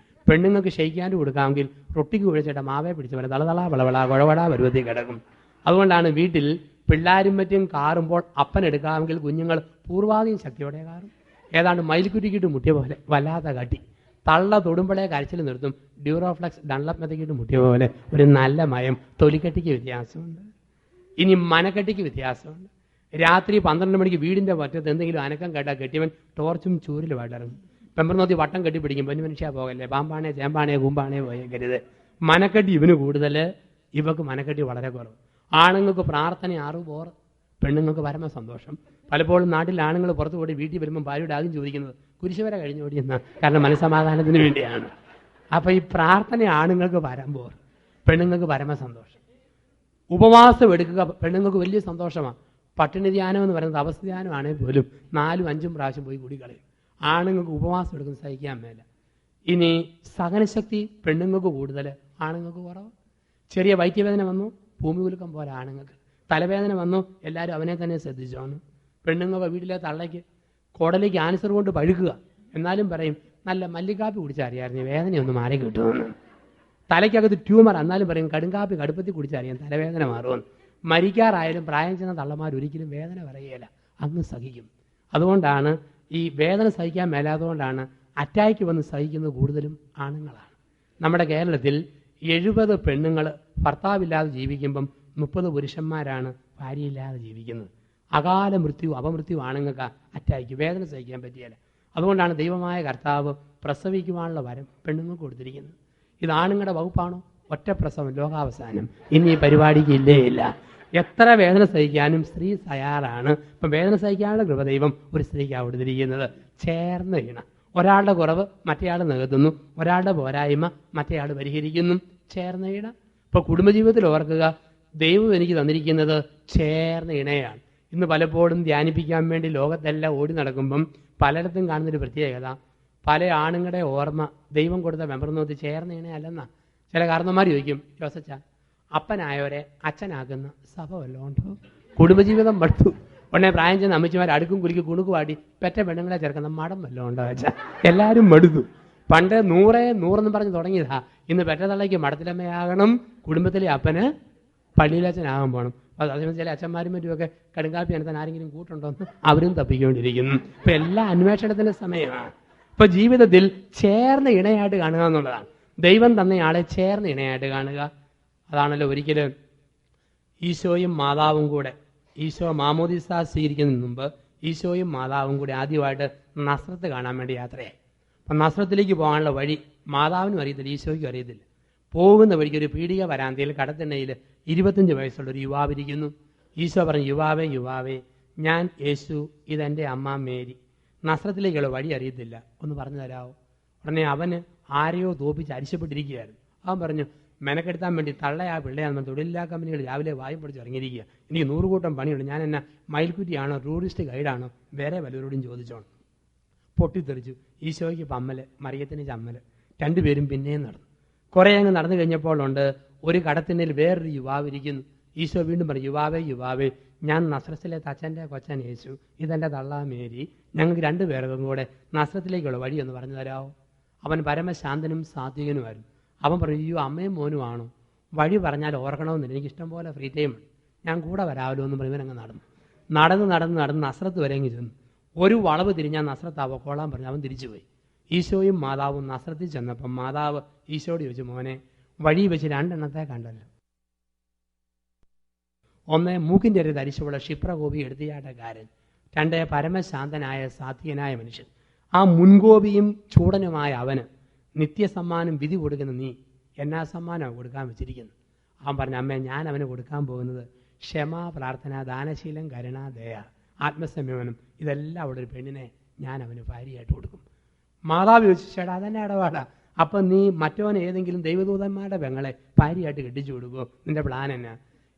പെണ്ണുങ്ങൾക്ക് ക്ഷയിക്കാനും കൊടുക്കാമെങ്കിൽ റൊട്ടിക്ക് കുഴച്ചിട്ട മാവേ പിടിച്ച പോലെ തളതള വളവള കുഴവട പരുവത്തിൽ കിടക്കും. അതുകൊണ്ടാണ് വീട്ടിൽ പിള്ളാരും മറ്റും കാറുമ്പോൾ അപ്പൻ എടുക്കാമെങ്കിൽ കുഞ്ഞുങ്ങൾ പൂർവാധികം ശക്തിയോടെ കാറും. ഏതാണ്ട് മയിൽക്കുറ്റിക്കിട്ട് മുട്ടിയ പോലെ വല്ലാത്ത കട്ടി. തള്ള തൊടുമ്പളെ കരച്ചിൽ നിർത്തും. ഡ്യൂറോഫ്ലക്സ് ഡൺലപ്പ് മെത്തക്കിട്ട് മുട്ടിയ പോലെ ഒരു നല്ല മയം. തൊലിക്കട്ടിക്ക് വ്യത്യാസമുണ്ട്. ഇനി മനക്കട്ടിക്ക് വ്യത്യാസമുണ്ട്. രാത്രി 12 മണിക്ക് വീടിന്റെ പറ്റത്ത് എന്തെങ്കിലും അനക്കം കേട്ടാൽ കെട്ടിയവൻ ടോർച്ചും ചൂരിലുമായിട്ട് ഇറങ്ങും. പെമ്പർനോത്തി വട്ടം കെട്ടിപ്പിടിക്കും. പൊന്നു മനുഷ്യ പോകല്ലേ, പാമ്പാണേ ചേമ്പാണേ കൂമ്പാണേ പോയേക്കരുത്. മനക്കട്ടി ഇവന് കൂടുതൽ, ഇവക്ക് മനക്കട്ടി വളരെ കുറവ്. ആണുങ്ങൾക്ക് പ്രാർത്ഥന 6 പോർ, പെണ്ണുങ്ങൾക്ക് പരമ സന്തോഷം. പലപ്പോഴും നാട്ടിൽ ആണുങ്ങൾ പുറത്തു പോയി വീട്ടിൽ വരുമ്പോൾ ഭാര്യയുടെ ആദ്യം ചോദിക്കുന്നത് കുരിശുവര കഴിഞ്ഞോടി എന്നാ. കാരണം മനസ്സമാധാനത്തിന് വേണ്ടിയാണ്. അപ്പൊ ഈ പ്രാർത്ഥന ആണുങ്ങൾക്ക് പരമ്പോർ, പെണ്ണുങ്ങൾക്ക് പരമ സന്തോഷം. ഉപവാസം എടുക്കുക പെണ്ണുങ്ങൾക്ക് വലിയ സന്തോഷമാണ്. പട്ടിണി ധ്യാനം എന്ന് പറയുന്നത് അവസ്ഥ ധ്യാനമാണെങ്കിൽ പോലും 4-5 പ്രാവശ്യം പോയി കൂടിക്കളയും. ആണുങ്ങൾക്ക് ഉപവാസം എടുക്കുന്ന സഹിക്കാൻ മേല. ഇനി സഹനശക്തി പെണ്ണുങ്ങൾക്ക് കൂടുതൽ, ആണുങ്ങൾക്ക് കുറവ്. ചെറിയ വൈദ്യവേദന വന്നു, ഭൂമി കുലുക്കം പോലെ ആണുങ്ങൾക്ക്. തലവേദന വന്നു, എല്ലാവരും അവനെ തന്നെ ശ്രദ്ധിച്ചോണം. പെണ്ണുങ്ങൾക്ക് വീട്ടിലെ തള്ളയ്ക്ക് കുടലേക്ക് ആൻസർ കൊണ്ട് പഴുക്കുക, എന്നാലും പറയും നല്ല മല്ലിക്കാപ്പി കുടിച്ചറിയായിരുന്നു വേദനയൊന്ന് മാറി കിട്ടുമെന്ന്. തലയ്ക്കകത്ത് ട്യൂമർ, എന്നാലും പറയും കടുങ്കാപ്പി കടുപ്പത്തിൽ കുടിച്ചറിയാൻ തലവേദന മാറുമെന്ന്. മരിക്കാറായാലും പ്രായം ചെന്ന തള്ളമാർ ഒരിക്കലും വേദന പറയുകയില്ല, അങ്ങ് സഹിക്കും. അതുകൊണ്ടാണ് ഈ വേദന സഹിക്കാൻ മേലാത്തതുകൊണ്ടാണ് അറ്റാക്ക് വന്ന് സഹിക്കുന്നത് കൂടുതലും ആണുങ്ങളാണ്. നമ്മുടെ കേരളത്തിൽ 70 പെണ്ണുങ്ങൾ ഭർത്താവില്ലാതെ ജീവിക്കുമ്പം 30 പുരുഷന്മാരാണ് ഭാര്യയില്ലാതെ ജീവിക്കുന്നത്. അകാല മൃത്യു അപമൃത്യു ആണുങ്ങൾക്ക് അറ്റാക്ക്, വേദന സഹിക്കാൻ പറ്റിയല്ല. അതുകൊണ്ടാണ് ദൈവമായ കർത്താവ് പ്രസവിക്കുവാനുള്ള വരം പെണ്ണുങ്ങൾക്ക് കൊടുത്തിരിക്കുന്നത്. ഇത് ആണുങ്ങളുടെ വകുപ്പാണോ? ഒറ്റ പ്രസവം, ലോകാവസാനം. ഇനി ഈ പരിപാടിക്ക് ഇല്ലേ ഇല്ല. എത്ര വേദന സഹിക്കാനും സ്ത്രീ തയ്യാറാണ്. ഇപ്പം വേദന സഹിക്കാനുള്ള കൃപ ദൈവം ഒരു സ്ത്രീക്കാണ് കൊടുത്തിരിക്കുന്നത്. ചേർന്ന് ഇണ. ഒരാളുടെ കുറവ് മറ്റേയാൾ നികത്തുന്നു, ഒരാളുടെ പോരായ്മ മറ്റേയാൾ പരിഹരിക്കുന്നു. ചേർന്ന ഇണ. ഇപ്പൊ കുടുംബജീവിതത്തിൽ ഓർക്കുക, ദൈവം എനിക്ക് തന്നിരിക്കുന്നത് ചേർന്ന ഇണയാണ്. ഇന്ന് പലപ്പോഴും ധ്യാനിപ്പിക്കാൻ വേണ്ടി ലോകത്തെല്ലാം ഓടി നടക്കുമ്പം പലയിടത്തും കാണുന്നൊരു പ്രത്യേകത, പല ആണുങ്ങളുടെ ഓർമ്മ ദൈവം കൊടുത്ത മെമ്പർനോത്തി ചേർന്ന ഇണയല്ലെന്നാ. ചില കാരണന്മാർ ചോദിക്കും, ജോസച്ച അപ്പനായവരെ അച്ഛനാക്കുന്ന സഭ വല്ലതും ഉണ്ടോ? കുടുംബജീവിതം മടുത്തു. ഉടനെ പ്രായം ചെന്ന് അമ്മച്ചിമാർ അടുക്കും കുലിക്ക് കുണുക്കുപാടി പെറ്റ പെണ്ണുങ്ങളെ ചേർക്കുന്ന മടം വല്ലതും ഉണ്ടോ വെച്ചാൽ എല്ലാവരും മടുത്തു. പണ്ട് 100 പറഞ്ഞ് തുടങ്ങിയതാ. ഇന്ന് പെറ്റതള്ളയ്ക്ക് മടത്തിലമ്മയാകണം, കുടുംബത്തിലെ അപ്പന് പള്ളിയിലച്ഛനാകാൻ പോകണം. അതേപോലെ ചില അച്ഛന്മാരും മറ്റുമൊക്കെ കടുങ്കാപ്പി അനത്താൻ ആരെങ്കിലും കൂട്ടുണ്ടോന്ന് അവരും തപ്പിക്കൊണ്ടിരിക്കുന്നു. ഇപ്പൊ എല്ലാ അന്വേഷണത്തിന്റെ സമയമാണ്. ഇപ്പൊ ജീവിതത്തിൽ ചേർന്ന ഇണയായിട്ട് കാണുക എന്നുള്ളതാണ്. ദൈവം തന്നയാളെ ചേർന്ന ഇണയായിട്ട് കാണുക. അതാണല്ലോ ഒരിക്കലും ഈശോയും മാതാവും കൂടെ, ഈശോ മാമോദിസ സ്വീകരിക്കുന്നതിന് മുമ്പ് ഈശോയും മാതാവും കൂടെ ആദ്യമായിട്ട് നസ്രത്ത് കാണാൻ വേണ്ടി യാത്രയായി. അപ്പം നസ്രത്തിലേക്ക് പോകാനുള്ള വഴി മാതാവിനും അറിയത്തില്ല, ഈശോയ്ക്കും അറിയത്തില്ല. പോകുന്ന വഴിക്ക് ഒരു പീഡിക വരാന്തയിൽ കടത്തിണ്ണയിൽ 25 വയസ്സുള്ള ഒരു യുവാവിരിക്കുന്നു. ഈശോ പറഞ്ഞു, യുവാവേ യുവാവേ, ഞാൻ യേശു, ഇതെൻ്റെ അമ്മ മേരി. നസ്രത്തിലേക്കുള്ള വഴി അറിയത്തില്ല, ഒന്ന് പറഞ്ഞു തരാമോ? ഉടനെ അവന് ആരെയോ തോപ്പിച്ച് അരിശപ്പെട്ടിരിക്കുകയായിരുന്നു. അവൻ പറഞ്ഞു, മെനക്കെടുത്താൻ വേണ്ടി തള്ളയാ പിള്ളയാന്ന് തൊഴിലില്ലാ കമ്പനികൾ രാവിലെ വായും പിടിച്ച് ഇറങ്ങിയിരിക്കുക. എനിക്ക് 100 കൂട്ടം പണിയുണ്ട്. ഞാൻ എന്നാ മയിൽക്കുറ്റിയാണോ, ടൂറിസ്റ്റ് ഗൈഡാണോ, വേറെ വല്ലവരോടും ചോദിച്ചോണം. പൊട്ടിത്തെറിച്ചു. ഈശോയ്ക്ക് പമ്മല്, മറിയത്തിന് ചമ്മല്. 2 പേരും പിന്നെയും നടന്നു. കുറേ അങ്ങ് നടന്നു കഴിഞ്ഞപ്പോഴുണ്ട് ഒരു കടത്തിണ്ണയിൽ വേറൊരു യുവാവ് ഇരിക്കുന്നു. ഈശോ വീണ്ടും പറഞ്ഞു, യുവാവേ യുവാവേ, ഞാൻ നസ്രത്തിലെ തച്ചൻ്റെ കൊച്ചൻ യേശു, ഇതെൻ്റെ തള്ള മേരി. ഞങ്ങൾക്ക് 2 പേർക്കും കൂടെ നസ്രത്തിലേക്കുള്ള വഴി എന്ന് പറഞ്ഞു തരാമോ? അവൻ പരമശാന്തനും സാത്വികനുമായിരുന്നു. അവൻ പറഞ്ഞു, അയ്യോ അമ്മയും മോനും ആണോ, വഴി പറഞ്ഞാൽ ഓർക്കണമെന്നില്ല, എനിക്ക് ഇഷ്ടം പോലെ ഫ്രീ ടൈമുണ്ട്, ഞാൻ കൂടെ വരാമല്ലോ എന്ന് പറഞ്ഞ് ഇവനങ്ങ് നടന്ന് നസ്രത്ത് വരെ അങ്ങ് ചെന്നു. ഒരു വളവ് തിരിഞ്ഞാൽ നസ്രത്ത് അവക്കോളാൻ പറഞ്ഞു. അവൻ തിരിച്ചുപോയി. ഈശോയും മാതാവും നസ്രത്തിൽ ചെന്നപ്പം മാതാവ് ഈശോയോട് ചോദിച്ചു, മോനെ വഴി വെച്ച് രണ്ടെണ്ണത്തെ കണ്ടല്ലോ. ഒന്ന്, മൂക്കിൻ്റെ ഒരു തരിശുള്ള ക്ഷിപ്രകോപി എടുത്തിയാട്ടക്കാരൻ. രണ്ട്, പരമശാന്തനായ സാത്വികനായ മനുഷ്യൻ. ആ മുൻകോപിയും ചൂടനുമായ അവന് നിത്യസമ്മാനം വിധി കൊടുക്കുന്ന നീ എന്നാ സമ്മാനമാണ് കൊടുക്കാൻ വെച്ചിരിക്കുന്നത്? അവൻ പറഞ്ഞു, അമ്മേ ഞാൻ അവന് കൊടുക്കാൻ പോകുന്നത് ക്ഷമ, പ്രാർത്ഥന, ദാനശീലം, കരുണ, ദയ, ആത്മസംയമനം, ഇതെല്ലാം അവിടെ ഒരു പെണ്ണിനെ ഞാൻ അവന് ഭാര്യയായിട്ട് കൊടുക്കും. മാതാവ് ചോദിച്ചു, ചേട്ടാ അതന്നെ ഇടപാടാ, അപ്പം നീ മറ്റവന് ഏതെങ്കിലും ദൈവദൂതന്മാരുടെ പെങ്ങളെ ഭാര്യയായിട്ട് കെട്ടിച്ചു കൊടുക്കുമോ? നിന്റെ പ്ലാൻ എന്നാ?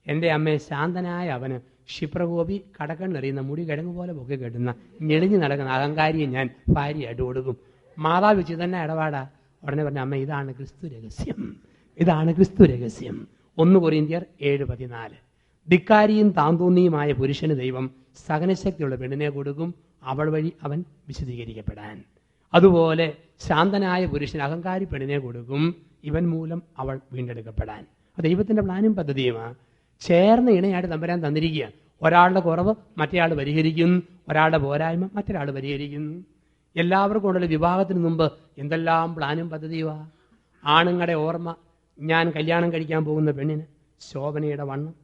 എൻ്റെ അമ്മയെ ശാന്തനായ അവന് ക്ഷിപ്രകോപി, കടക്കണ്ണെറിയുന്ന മുടി കിഴങ്ങ് പോലെ പൊക്കി കെട്ടുന്ന ഞെളിഞ്ഞു നടക്കുന്ന അഹങ്കാരിയെ ഞാൻ ഭാര്യയായിട്ട് കൊടുക്കും. മാതാവ് വെച്ച് തന്നെ ഇടപാടാ. ഉടനെ പറഞ്ഞ, അമ്മ ഇതാണ് ക്രിസ്തു രഹസ്യം, ഇതാണ് ക്രിസ്തു രഹസ്യം. 1 കൊരിന്ത്യർ 7:14. ധിക്കാരിയും താന്തോന്നിയുമായ പുരുഷന് ദൈവം സഹനശക്തിയുള്ള പെണ്ണിനെ കൊടുക്കും, അവൾ വഴി അവൻ വിശദീകരിക്കപ്പെടാൻ. അതുപോലെ ശാന്തനായ പുരുഷൻ അഹങ്കാരി പെണ്ണിനെ കൊടുക്കും, ഇവൻ മൂലം അവൾ വീണ്ടെടുക്കപ്പെടാൻ. ദൈവത്തിൻ്റെ പ്ലാനും പദ്ധതിയുമാണ്. ചേർന്ന ഇണയായിട്ട് തമ്പുരാൻ തന്നിരിക്കുകയാണ്. ഒരാളുടെ കുറവ് മറ്റേയാൾ പരിഹരിക്കുന്നു, ഒരാളുടെ പോരായ്മ മറ്റൊരാൾ പരിഹരിക്കുന്നു. എല്ലാവർക്കും കൊണ്ടുള്ള വിവാഹത്തിന് മുമ്പ് എന്തെല്ലാം പ്ലാനും പദ്ധതിയുമാണ്. ആണുങ്ങളുടെ ഓർമ്മ, ഞാൻ കല്യാണം കഴിക്കാൻ പോകുന്ന പെണ്ണിന് ശോഭനയുടെ വണ്ണം,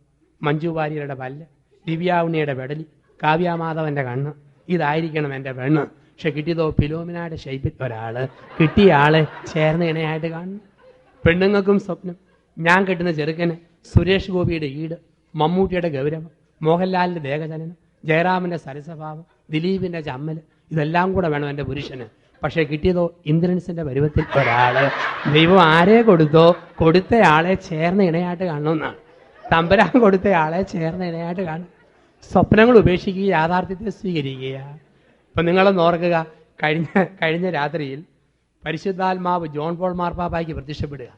മഞ്ജു വാര്യരുടെ പല്ല്, ദിവ്യാവുണ്ണിയുടെ വെടലി, കാവ്യാമാധവന്റെ കണ്ണ്, ഇതായിരിക്കണം എൻ്റെ പെണ്ണ്. പക്ഷെ കിട്ടിയതോ ഫിലോമിനയുടെ ഷേപ്പിൽ ഒരാള്. കിട്ടിയ ആളെ ചേർന്ന ഇണയായിട്ട് കാണുന്നു. പെണ്ണുങ്ങൾക്കും സ്വപ്നം, ഞാൻ കെട്ടുന്ന ചെറുക്കന് സുരേഷ് ഗോപിയുടെ ഈട്, മമ്മൂട്ടിയുടെ ഗൗരവം, മോഹൻലാലിന്റെ ദേഹചലനം, ജയറാമിന്റെ സരസഭാവം, ദിലീപിന്റെ ചമ്മൽ, ഇതെല്ലാം കൂടെ വേണം എൻ്റെ പുരുഷന്. പക്ഷേ കിട്ടിയതോ ഇന്ദ്രൻസിന്റെ പരുവത്തിൽ ഒരാള്. ദൈവം ആരെ കൊടുത്തോ കൊടുത്തയാളെ ചേർന്ന ഇണയായിട്ട് കാണണമെന്നാണ്. തമ്പുരാൻ കൊടുത്തയാളെ ചേർന്ന ഇണയായിട്ട് കാണും. സ്വപ്നങ്ങൾ ഉപേക്ഷിക്കുക, യാഥാർത്ഥ്യത്തെ സ്വീകരിക്കുക. ഇപ്പം നിങ്ങളൊന്ന് ഓർക്കുക, കഴിഞ്ഞ രാത്രിയിൽ പരിശുദ്ധാത്മാവ് ജോൺ പോൾ മാർപ്പാപ്പായ്ക്ക് പ്രത്യക്ഷപ്പെടുക.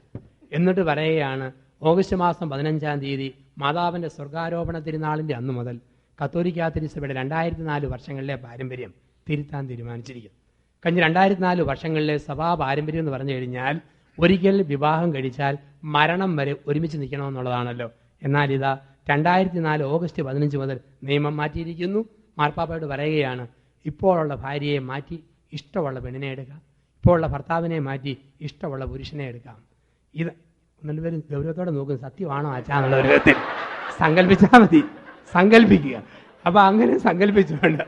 എന്നിട്ട് പറയുകയാണ്, ഓഗസ്റ്റ് മാസം 15-ാം തീയതി മാതാവിൻ്റെ സ്വർഗാരോപണ തിരുനാളിൻ്റെ അന്ന് മുതൽ കത്തോലിക്കാ തിരുസഭയുടെ 2004 വർഷങ്ങളിലെ പാരമ്പര്യം തിരുത്താൻ തീരുമാനിച്ചിരിക്കുന്നു. കഴിഞ്ഞ 2004 വർഷങ്ങളിലെ സഭാ പാരമ്പര്യം എന്ന് പറഞ്ഞു കഴിഞ്ഞാൽ ഒരിക്കൽ വിവാഹം കഴിച്ചാൽ മരണം വരെ ഒരുമിച്ച് നിൽക്കണമെന്നുള്ളതാണല്ലോ. എന്നാൽ ഇതാ 2004 ഓഗസ്റ്റ് 15 മുതൽ നിയമം മാറ്റിയിരിക്കുന്നു. മാർപ്പാപ്പയോട് പറയുകയാണ്, ഇപ്പോഴുള്ള ഭാര്യയെ മാറ്റി ഇഷ്ടമുള്ള പെണ്ണിനെ എടുക്കാം, ഇപ്പോഴുള്ള ഭർത്താവിനെ മാറ്റി ഇഷ്ടമുള്ള പുരുഷനെ എടുക്കാം. ഇത് ഒന്നുപേരും ഗൗരവത്തോടെ നോക്കും, സത്യമാണോ അച്ഛാന്നുള്ള ഒരു വിധത്തിൽ സങ്കല്പിച്ചാൽ മതി, സങ്കല്പിക്കുക. അപ്പം അങ്ങനെ സങ്കല്പിച്ചുകൊണ്ട്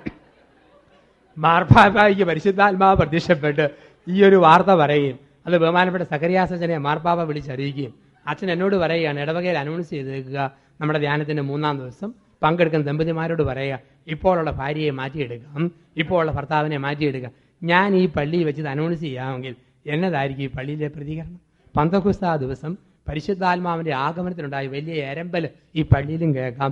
മാർപ്പാപ്പയ്ക്ക് പരിശുദ്ധാത്മാവ് പ്രത്യക്ഷപ്പെട്ട് ഈ ഒരു വാർത്ത പറയുകയും അത് ബഹുമാനപ്പെട്ട സക്കറിയാസ് അച്ഛനെ മാർപ്പാപ്പ വിളിച്ചറിയിക്കുകയും അച്ഛൻ എന്നോട് പറയുകയാണ്, ഇടവകയിൽ അനൗൺസ് ചെയ്തേക്കുക, നമ്മുടെ ധ്യാനത്തിൻ്റെ 3-ാം ദിവസം പങ്കെടുക്കുന്ന ദമ്പതിമാരോട് പറയുക, ഇപ്പോഴുള്ള ഭാര്യയെ മാറ്റിയെടുക്കാം, ഇപ്പോഴുള്ള ഭർത്താവിനെ മാറ്റിയെടുക്കാം. ഞാൻ ഈ പള്ളിയിൽ വെച്ച് അനൗൺസ് ചെയ്യാമെങ്കിൽ എന്നതായിരിക്കും ഈ പള്ളിയിലെ പ്രതികരണം? പന്തക്കുസ്താ ദിവസം പരിശുദ്ധാത്മാവിൻ്റെ ആഗമനത്തിനുണ്ടായ വലിയ എരമ്പൽ ഈ പള്ളിയിലും കേൾക്കാം.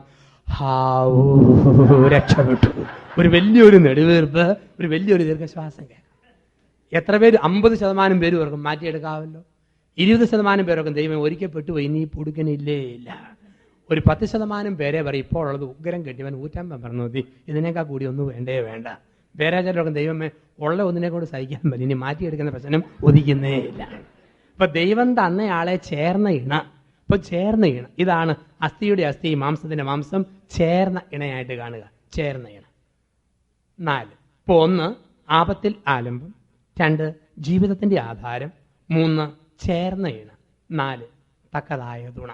രക്ഷപ്പെട്ടു. ഒരു വലിയൊരു നെടുവീർപ്പ്, ഒരു വലിയൊരു ദീർഘശ്വാസം കേൾക്കാം. എത്ര പേര്? 50% പേര് ഓർക്കും മാറ്റിയെടുക്കാമല്ലോ. 20% പേരൊക്കെ ദൈവം ഒരിക്കൽ പോയി, ഇനി പുടുക്കനില്ലേ ഇല്ല. ഒരു 10% പേരെ പറയും, ഇപ്പോൾ ഉള്ളത് ഉഗ്രം കെട്ടിയവൻ ഊറ്റമ്പം പറഞ്ഞു മതി, ഇതിനേക്കാൾ കൂടി ഒന്നും വേണ്ട. വേറെ ചിലരൊക്കെ ദൈവമേ ഉള്ള ഒന്നിനെ കൊണ്ട് സഹിക്കാൻ പറ്റും, ഇനി മാറ്റിയെടുക്കുന്ന പ്രശ്നം ഉദിക്കുന്നേ ഇല്ല. ഇപ്പൊ ദൈവം തന്നയാളെ ചേർന്ന ഇണ. ഇപ്പൊ ചേർന്ന ഇണ, ഇതാണ് അസ്ഥിയുടെ അസ്ഥി, മാംസത്തിന്റെ മാംസം, ചേർന്ന ഇണയായിട്ട് കാണുക. ചേർന്ന ഇണ. 4. ഇപ്പൊ 1 ആപത്തിൽ ആലംബം, 2 ജീവിതത്തിന്റെ ആധാരം, 3 ചേർന്ന ഇണ, 4 തക്കതായ തുണ.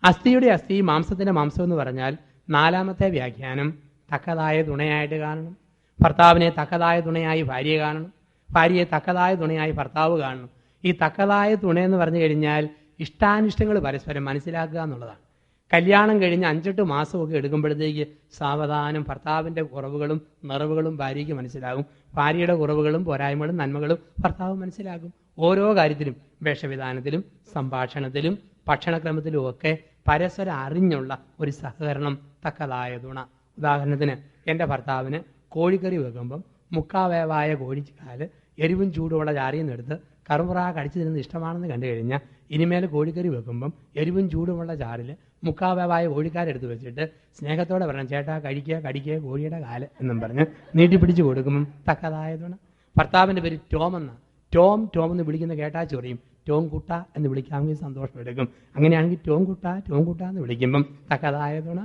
അസ്ഥിയുടെ അസ്ഥി, മാംസത്തിന്റെ മാംസം എന്ന് പറഞ്ഞാൽ 4ാമത്തെ വ്യാഖ്യാനം തക്കതായ തുണയായിട്ട് കാണണം. ഭർത്താവിനെ തക്കതായ തുണയായി ഭാര്യയെ കാണണം, ഭാര്യയെ തക്കതായ തുണയായി ഭർത്താവ് കാണണം. ഈ തക്കതായ തുണയെന്ന് പറഞ്ഞു കഴിഞ്ഞാൽ ഇഷ്ടാനിഷ്ടങ്ങൾ പരസ്പരം മനസ്സിലാക്കുക എന്നുള്ളതാണ്. കല്യാണം കഴിഞ്ഞ് 5-8 മാസമൊക്കെ എടുക്കുമ്പോഴത്തേക്ക് സാവധാനം ഭർത്താവിൻ്റെ കുറവുകളും നിറവുകളും ഭാര്യയ്ക്ക് മനസ്സിലാകും, ഭാര്യയുടെ കുറവുകളും പോരായ്മകളും നന്മകളും ഭർത്താവ് മനസ്സിലാക്കും. ഓരോ കാര്യത്തിലും, വേഷവിധാനത്തിലും സംഭാഷണത്തിലും ഭക്ഷണക്രമത്തിലും ഒക്കെ പരസ്പരം അറിഞ്ഞുള്ള ഒരു സഹകരണം തക്കതായ തുണ. ഉദാഹരണത്തിന്, എൻ്റെ ഭർത്താവിന് കോഴിക്കറി വെക്കുമ്പം മുക്കാവേവായ കോഴിക്കാല് എരിവും ചൂടുമുള്ള ചാറിയിൽ നിന്നെടുത്ത് കറുമുറ കടിച്ചു തിന്നുന്നത് ഇഷ്ടമാണെന്ന് കണ്ടു കഴിഞ്ഞാൽ ഇനിമേൽ കോഴിക്കറി വെക്കുമ്പം എരിവും ചൂടുമുള്ള ചാറിൽ മുക്കാവേവായ കോഴിക്കാരെടുത്ത് വെച്ചിട്ട് സ്നേഹത്തോടെ പറയണം, ചേട്ടാ കടിക്കുക കോഴിയുടെ കാല് എന്നും പറഞ്ഞ് നീട്ടിപ്പിടിച്ച് കൊടുക്കുമ്പം തക്കതായ തുണ. ഭർത്താവിൻ്റെ പേര് ടോം എന്നാണ്. ടോം എന്ന് വിളിക്കുന്ന കേട്ടാ ചൊറിയും. ടോങ്കുട്ട എന്ന് വിളിക്കാമെങ്കിൽ സന്തോഷം എടുക്കും. അങ്ങനെയാണെങ്കിൽ ടോങ്കുട്ട ടോങ്കുട്ട എന്ന് വിളിക്കുമ്പം തക്കതായ തുണ.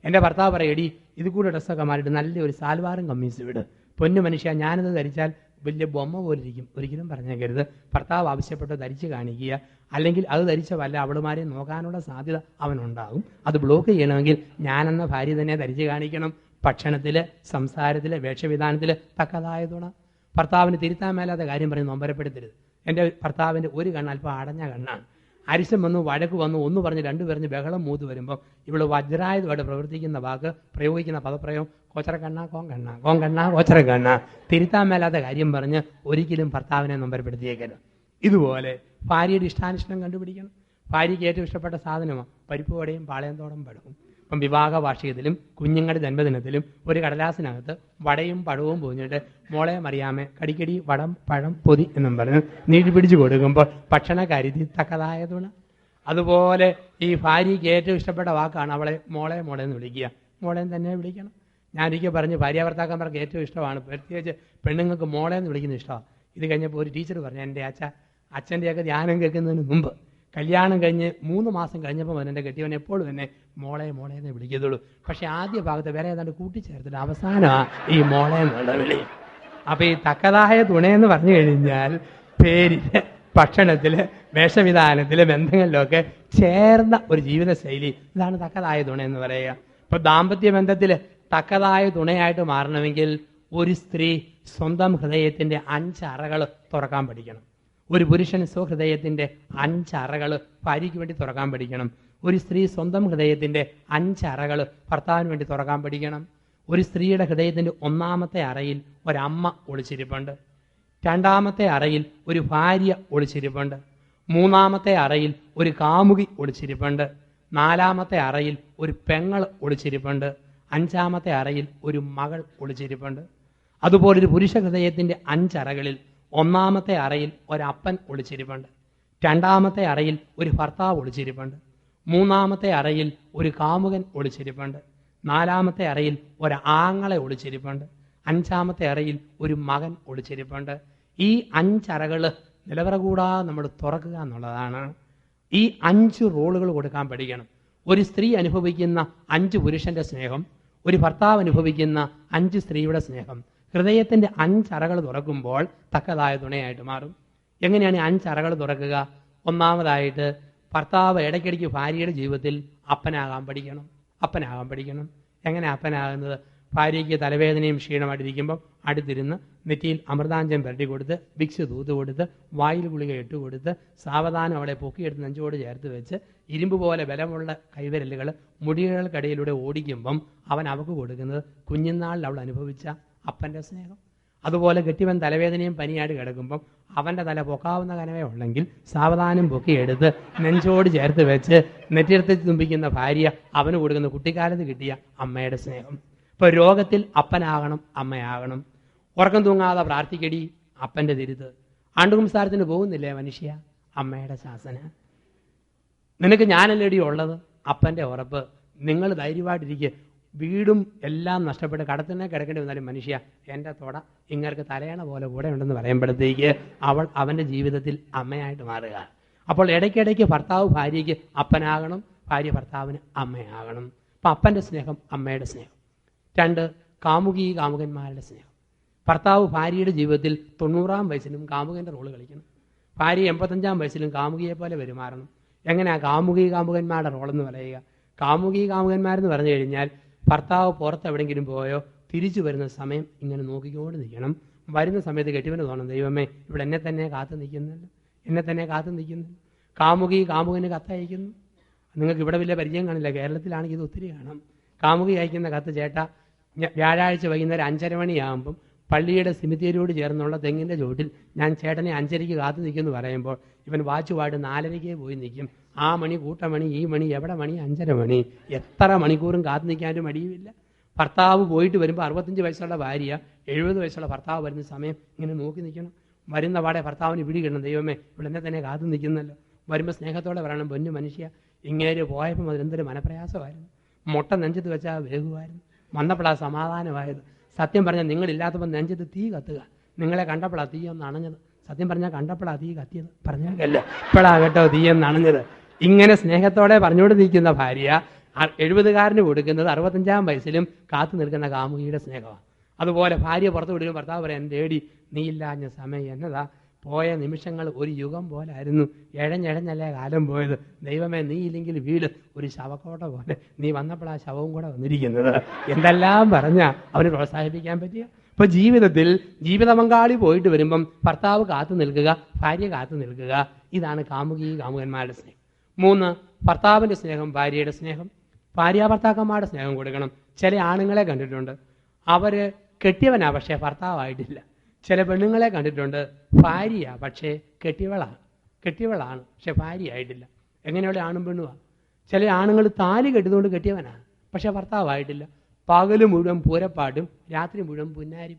എൻ്റെ ഭർത്താവ് പറയടി, ഇത് കൂടെ ഡ്രസ്സൊക്കെ മാറിയിട്ട് നല്ലൊരു സാൽവാറും കമ്മീസ് വിട്. പൊന്നു മനുഷ്യ, ഞാനിത് ധരിച്ചാൽ വലിയ ബൊമ്മ പോലെ ഇരിക്കും. ഒരിക്കലും പറഞ്ഞേക്കരുത്. ഭർത്താവ് ആവശ്യപ്പെട്ട് ധരിച്ച് കാണിക്കുക. അല്ലെങ്കിൽ അത് ധരിച്ച വല്ല അവളുമാരെ നോക്കാനുള്ള സാധ്യത അവനുണ്ടാകും. അത് ബ്ലോക്ക് ചെയ്യണമെങ്കിൽ ഞാനെന്ന ഭാര്യ തന്നെ ധരിച്ച് കാണിക്കണം. ഭക്ഷണത്തിൽ, സംസാരത്തിൽ, വേഷവിധാനത്തിൽ തക്കതായ തുണ. ഭർത്താവിന് തിരുത്താൻ മേലാത്ത കാര്യം പറഞ്ഞ് നൊമ്പരപ്പെടുത്തരുത്. എൻ്റെ ഭർത്താവിൻ്റെ ഒരു കണ്ണ് അല്പം അടഞ്ഞ കണ്ണാണ്. അരിശം വന്നു, വഴക്ക് വന്നു, ഒന്ന് പറഞ്ഞ് രണ്ടു പറഞ്ഞ് ബഹളം മൂത്ത് വരുമ്പോൾ ഇവൾ വജ്രായുധമായിട്ട് പ്രവർത്തിക്കുന്ന വാക്ക്, പ്രയോഗിക്കുന്ന പദപ്രയോഗം കോച്ചറക്കണ്ണ കോങ്കണ്ണ, കോങ്കണ്ണ കോച്ചറക്കണ്ണ. തിരുത്താൻ മേലാത്ത കാര്യം പറഞ്ഞ് ഒരിക്കലും ഭർത്താവിനെ നൊമ്പരപ്പെടുത്തിയേക്കരുത്. ഇതുപോലെ ഭാര്യയുടെ ഇഷ്ടാനിഷ്ടം കണ്ടുപിടിക്കണം. ഭാര്യയ്ക്ക് ഏറ്റവും ഇഷ്ടപ്പെട്ട സാധനമാണ് പരിപ്പ് വടയും പാളയത്തോടും പഴവും. ഇപ്പം വിവാഹ വാർഷികത്തിലും കുഞ്ഞുങ്ങളുടെ ജന്മദിനത്തിലും ഒരു കടലാസിനകത്ത് വടയും പഴവും പൊതിഞ്ഞിട്ട് മോളെ മറിയാമേ കടിക്കടി വടം പഴം പൊതി എന്നും പറഞ്ഞ് നീട്ടി പിടിച്ചു കൊടുക്കുമ്പോൾ ഭക്ഷണക്കാരി തക്കതായ തുണ. അതുപോലെ ഈ ഭാര്യയ്ക്ക് ഏറ്റവും ഇഷ്ടപ്പെട്ട വാക്കാണ് അവളെ മോളെ മോളെ എന്ന് വിളിക്കുക. മോളെന്ന് തന്നെ വിളിക്കണം. ഞാനൊരിക്കൽ പറഞ്ഞ് ഭാര്യാഭർത്താക്കന്മാർക്ക് ഏറ്റവും ഇഷ്ടമാണ്, പ്രത്യേകിച്ച് പെണ്ണുങ്ങൾക്ക് മോളെ എന്ന് വിളിക്കുന്ന ഇഷ്ടമാണ്. ഇത് കഴിഞ്ഞപ്പോൾ ഒരു ടീച്ചർ പറഞ്ഞു, എൻ്റെ അച്ഛൻ്റെയൊക്കെ ധ്യാനം കേൾക്കുന്നതിന് മുമ്പ് കല്യാണം കഴിഞ്ഞ് 3 മാസം കഴിഞ്ഞപ്പോൾ എൻ്റെ കെട്ടിയവൻ എപ്പോഴും തന്നെ മോളെ മോളെ എന്നേ വിളിക്കത്തുള്ളൂ. പക്ഷെ ആദ്യ ഭാഗത്ത് വേറെ ഏതാണ്ട് കൂട്ടിച്ചേർത്തിട്ട് അവസാനമാണ് ഈ മോളെ എന്നുള്ള വിളി. അപ്പം ഈ തക്കതായ തുണയെന്ന് പറഞ്ഞു കഴിഞ്ഞാൽ പേരില്, ഭക്ഷണത്തില്, വേഷവിധാനത്തില്, ബന്ധങ്ങളിലൊക്കെ ചേർന്ന ഒരു ജീവിതശൈലി. ഇതാണ് തക്കതായ തുണ എന്ന് പറയുക. ഇപ്പൊ ദാമ്പത്യ ബന്ധത്തില് തക്കതായ തുണയായിട്ട് മാറണമെങ്കിൽ ഒരു സ്ത്രീ സ്വന്തം ഹൃദയത്തിന്റെ 5 അറകൾ തുറക്കാൻ പഠിക്കണം. ഒരു പുരുഷൻ സ്വഹൃദയത്തിന്റെ 5 അറകൾ ഭാര്യയ്ക്ക് വേണ്ടി തുറക്കാൻ പഠിക്കണം. ഒരു സ്ത്രീ സ്വന്തം ഹൃദയത്തിന്റെ 5 അറകൾ ഭർത്താവിന് വേണ്ടി തുറക്കാൻ പഠിക്കണം. ഒരു സ്ത്രീയുടെ ഹൃദയത്തിന്റെ 1-ാമത്തെ അറയിൽ ഒരമ്മ ഒളിച്ചിരിപ്പുണ്ട്. 2-ാമത്തെ അറയിൽ ഒരു ഭാര്യ ഒളിച്ചിരിപ്പുണ്ട്. 3-ാമത്തെ അറയിൽ ഒരു കാമുകി ഒളിച്ചിരിപ്പുണ്ട്. 4-ാമത്തെ അറയിൽ ഒരു പെങ്ങൾ ഒളിച്ചിരിപ്പുണ്ട്. 5-ാമത്തെ അറയിൽ ഒരു മകൾ ഒളിച്ചിരിപ്പുണ്ട്. അതുപോലൊരു പുരുഷ ഹൃദയത്തിന്റെ 5 അറകളിൽ 1-ാമത്തെ അറയിൽ ഒരപ്പൻ ഒളിച്ചിരിപ്പുണ്ട്. 2-ാമത്തെ അറയിൽ ഒരു ഭർത്താവ് ഒളിച്ചിരിപ്പുണ്ട്. 3-ാമത്തെ അറയിൽ ഒരു കാമുകൻ ഒളിച്ചിരിപ്പുണ്ട്. 4-ാമത്തെ അറയിൽ ഒരു ആങ്ങളെ ഒളിച്ചിരിപ്പുണ്ട്. 5-ാമത്തെ അറയിൽ ഒരു മകൻ ഒളിച്ചിരിപ്പുണ്ട്. ഈ 5 അറകൾ നിലവറ കൂടാതെ നമ്മൾ തുറക്കുക എന്നുള്ളതാണ്. ഈ 5 റോളുകൾ കൊടുക്കാൻ പഠിക്കണം. ഒരു സ്ത്രീ അനുഭവിക്കുന്ന 5 പുരുഷന്റെ സ്നേഹം, ഒരു ഭർത്താവ് അനുഭവിക്കുന്ന 5 സ്ത്രീയുടെ സ്നേഹം ഹൃദയത്തിന്റെ 5 അറകൾ തുറക്കുമ്പോൾ തക്കതായ തുണയായിട്ട് മാറും. എങ്ങനെയാണ് ഈ 5 അറകൾ തുറക്കുക? ഒന്നാമതായിട്ട് ഭർത്താവ് ഇടയ്ക്കിടയ്ക്ക് ഭാര്യയുടെ ജീവിതത്തിൽ അപ്പനാകാൻ പഠിക്കണം. എങ്ങനെ അപ്പനാകുന്നത്? ഭാര്യയ്ക്ക് തലവേദനയും ക്ഷീണമായിട്ടിരിക്കുമ്പം അടുത്തിരുന്ന് നെറ്റിയിൽ അമൃതാഞ്ചം പുരട്ടി കൊടുത്ത്, വിക്സ് തൂത്ത് കൊടുത്ത്, വായിൽ ഗുളിക ഇട്ട് കൊടുത്ത്, സാവധാനം അവളെ പൊക്കിയെടുത്ത് നെഞ്ചോട് ചേർത്ത് വെച്ച് ഇരുമ്പ് പോലെ ബലമുള്ള കൈവിരലുകൾ മുടികൾക്കിടയിലൂടെ ഓടിക്കുമ്പം അവൻ അവൾക്ക് കൊടുക്കുന്നത് കുഞ്ഞുനാളിൽ അവൾ അനുഭവിച്ച അപ്പൻ്റെ സ്നേഹം. അതുപോലെ കെട്ടിവൻ തലവേദനയും പനിയായിട്ട് കിടക്കുമ്പം അവൻ്റെ തല പൊക്കാവുന്ന കനവേ ഉള്ളെങ്കിൽ സാവധാനം പൊക്കിയെടുത്ത് നെഞ്ചോട് ചേർത്ത് വെച്ച് നെറ്റിയെടുത്ത് തുമ്പിക്കുന്ന ഭാര്യ അവന് കൊടുക്കുന്ന കുട്ടിക്കാലത്ത് കിട്ടിയ അമ്മയുടെ സ്നേഹം. ഇപ്പോൾ രോഗത്തിൽ അപ്പനാകണം, അമ്മയാകണം. ഉറക്കം തൂങ്ങാതെ പ്രാർത്ഥിക്കടി, അപ്പൻ്റെ തിരുത്ത്. ആണ്ടുകുംസാരത്തിന് പോകുന്നില്ലേ മനുഷ്യ? അമ്മയുടെ ശാസന. നിനക്ക് ഞാനല്ലേടി ഉള്ളത്, അപ്പൻ്റെ ഉറപ്പ്. നിങ്ങൾ ധൈര്യമായിട്ടിരിക്കുക. വീടും എല്ലാം നഷ്ടപ്പെട്ട് കടത്തിനെ കിടക്കേണ്ടി വന്നാലും മനുഷ്യ എൻ്റെ തൊട ഇങ്ങർക്ക് തലയണ പോലെ കൂടെ ഉണ്ടെന്ന് പറയുമ്പോഴത്തേക്ക് അവൾ അവൻ്റെ ജീവിതത്തിൽ അമ്മയായിട്ട് മാറുക. അപ്പോൾ ഇടയ്ക്കിടയ്ക്ക് ഭർത്താവ് ഭാര്യയ്ക്ക് അപ്പനാകണം, ഭാര്യ ഭർത്താവിന് അമ്മയാകണം. അപ്പം അപ്പൻ്റെ സ്നേഹം, അമ്മയുടെ സ്നേഹം. 2, കാമുകന്മാരുടെ സ്നേഹം. ഭർത്താവ് ഭാര്യയുടെ ജീവിതത്തിൽ 90-ാം വയസ്സിലും കാമുകൻ്റെ റോള് കളിക്കണം. ഭാര്യ 85-ാം വയസ്സിലും കാമുകിയെ പോലെ പെരുമാറണം. എങ്ങനെയാണ് കാമുകന്മാരുടെ റോളെന്ന് പറയുക? കാമുകന്മാരെന്ന് പറഞ്ഞു കഴിഞ്ഞാൽ ഭർത്താവ് പുറത്ത് എവിടെയെങ്കിലും പോയോ തിരിച്ചു വരുന്ന സമയം ഇങ്ങനെ നോക്കിക്കൊണ്ട് നിൽക്കണം. വരുന്ന സമയത്ത് കെട്ടിവന് തോന്നണം, ദൈവമേ ഇവിടെ എന്നെ തന്നെ കാത്തു നിൽക്കുന്നില്ല. കാമുകന് കത്തയക്കുന്നു. നിങ്ങൾക്ക് ഇവിടെ വലിയ പരിചയം കാണില്ല, കേരളത്തിലാണെങ്കിൽ ഇത് ഒത്തിരി കാണാം. കാമുകി അയക്കുന്ന കത്ത്, ചേട്ടാ വ്യാഴാഴ്ച വൈകുന്നേരം 5:30 മണിയാകുമ്പം പള്ളിയുടെ സിമിത്തേരിയോട് ചേർന്നുള്ള തെങ്ങിൻ്റെ ചോട്ടിൽ ഞാൻ ചേട്ടനെ 5:30 കാത്തു നിൽക്കുമെന്ന് പറയുമ്പോൾ ഇവൻ വാച്ചുപാട് 4:30 പോയി നിൽക്കും. ആ മണി കൂട്ടമണി, ഈ മണി, എവിടെ മണി? 5:30 മണി. എത്ര മണിക്കൂറും കാത്തു നിൽക്കാനും മടിയുമില്ല. ഭർത്താവ് പോയിട്ട് വരുമ്പോൾ 65 വയസ്സുള്ള ഭാര്യ 70 വയസ്സുള്ള ഭർത്താവ് വരുന്ന സമയം ഇങ്ങനെ നോക്കി നിൽക്കണം. വരുന്ന പാടെ ഭർത്താവിന് പിടികിടണം, ദൈവമേ ഇവിടെ എന്നെ തന്നെ കാത്തു നിൽക്കുന്നല്ലോ. വരുമ്പോൾ സ്നേഹത്തോടെ പറയണം, പൊന്നു മനുഷ്യ ഇങ്ങേര് പോയപ്പോൾ മുതൽ എന്തൊരു മനപ്രയാസമായിരുന്നു. മുട്ട നെഞ്ചത്ത് വെച്ചാൽ വേഗമായിരുന്നു, വന്നപ്പോഴാണ് സമാധാനമായത്. സത്യം പറഞ്ഞാൽ നിങ്ങളില്ലാത്തപ്പോൾ നെഞ്ചത്ത് തീ കത്തുക, നിങ്ങളെ കണ്ടപ്പോഴാണ് തീ ഒന്ന് അണഞ്ഞത്. സത്യം പറഞ്ഞാൽ കണ്ടപ്പോഴാണ് തീ കത്തിയത്, പറഞ്ഞാൽ ഇപ്പോഴാകട്ടോ തീയെന്ന് അണഞ്ഞത്. ഇങ്ങനെ സ്നേഹത്തോടെ പറഞ്ഞുകൊണ്ട് നിൽക്കുന്ന ഭാര്യ 70-കാരന് കൊടുക്കുന്നത് 65-ാം വയസ്സിലും കാത്തു നിൽക്കുന്ന കാമുകിയുടെ സ്നേഹമാണ്. അതുപോലെ ഭാര്യ പുറത്തു വിടുകയും ഭർത്താവ് പറയാൻ തേടി നീ ഇല്ലാഞ്ഞ സമയം എന്നതാ, പോയ നിമിഷങ്ങൾ ഒരു യുഗം പോലായിരുന്നു, എഴഞ്ഞെഴഞ്ഞല്ലേ കാലം പോയത്, ദൈവമേ നീ ഇല്ലെങ്കിൽ വീട് ഒരു ശവക്കോട്ട പോലെ, നീ വന്നപ്പോൾ ആ ശവവും കൂടെ വന്നിരിക്കുന്നത്, എന്തെല്ലാം പറഞ്ഞാൽ അവന് പ്രോത്സാഹിപ്പിക്കാൻ പറ്റിയ. ഇപ്പൊ ജീവിതത്തിൽ ജീവിത പങ്കാളി പോയിട്ട് വരുമ്പം ഭർത്താവ് കാത്തു നിൽക്കുക, ഭാര്യ കാത്തു നിൽക്കുക, ഇതാണ് കാമുകി കാമുകന്മാരുടെ സ്നേഹം. 3, ഭർത്താവിന്റെ സ്നേഹം, ഭാര്യയുടെ സ്നേഹം. ഭാര്യ ഭർത്താക്കന്മാരുടെ സ്നേഹം കൊടുക്കണം. ചില ആണുങ്ങളെ കണ്ടിട്ടുണ്ട്, അവര് കെട്ടിയവനാ പക്ഷേ ഭർത്താവായിട്ടില്ല. ചില പെണ്ണുങ്ങളെ കണ്ടിട്ടുണ്ട്, ഭാര്യയാ പക്ഷേ കെട്ടിയവളാണ് പക്ഷെ ഭാര്യയായിട്ടില്ല. എങ്ങനെയുള്ള ആണും പെണ്ണുമാണ്. ചില ആണുങ്ങൾ താലി കെട്ടിയതുകൊണ്ട് കെട്ടിയവനാ പക്ഷെ ഭർത്താവായിട്ടില്ല. പകല് മുഴുവൻ പൂരപ്പാട്ടും രാത്രി മുഴുവൻ പുന്നാരി.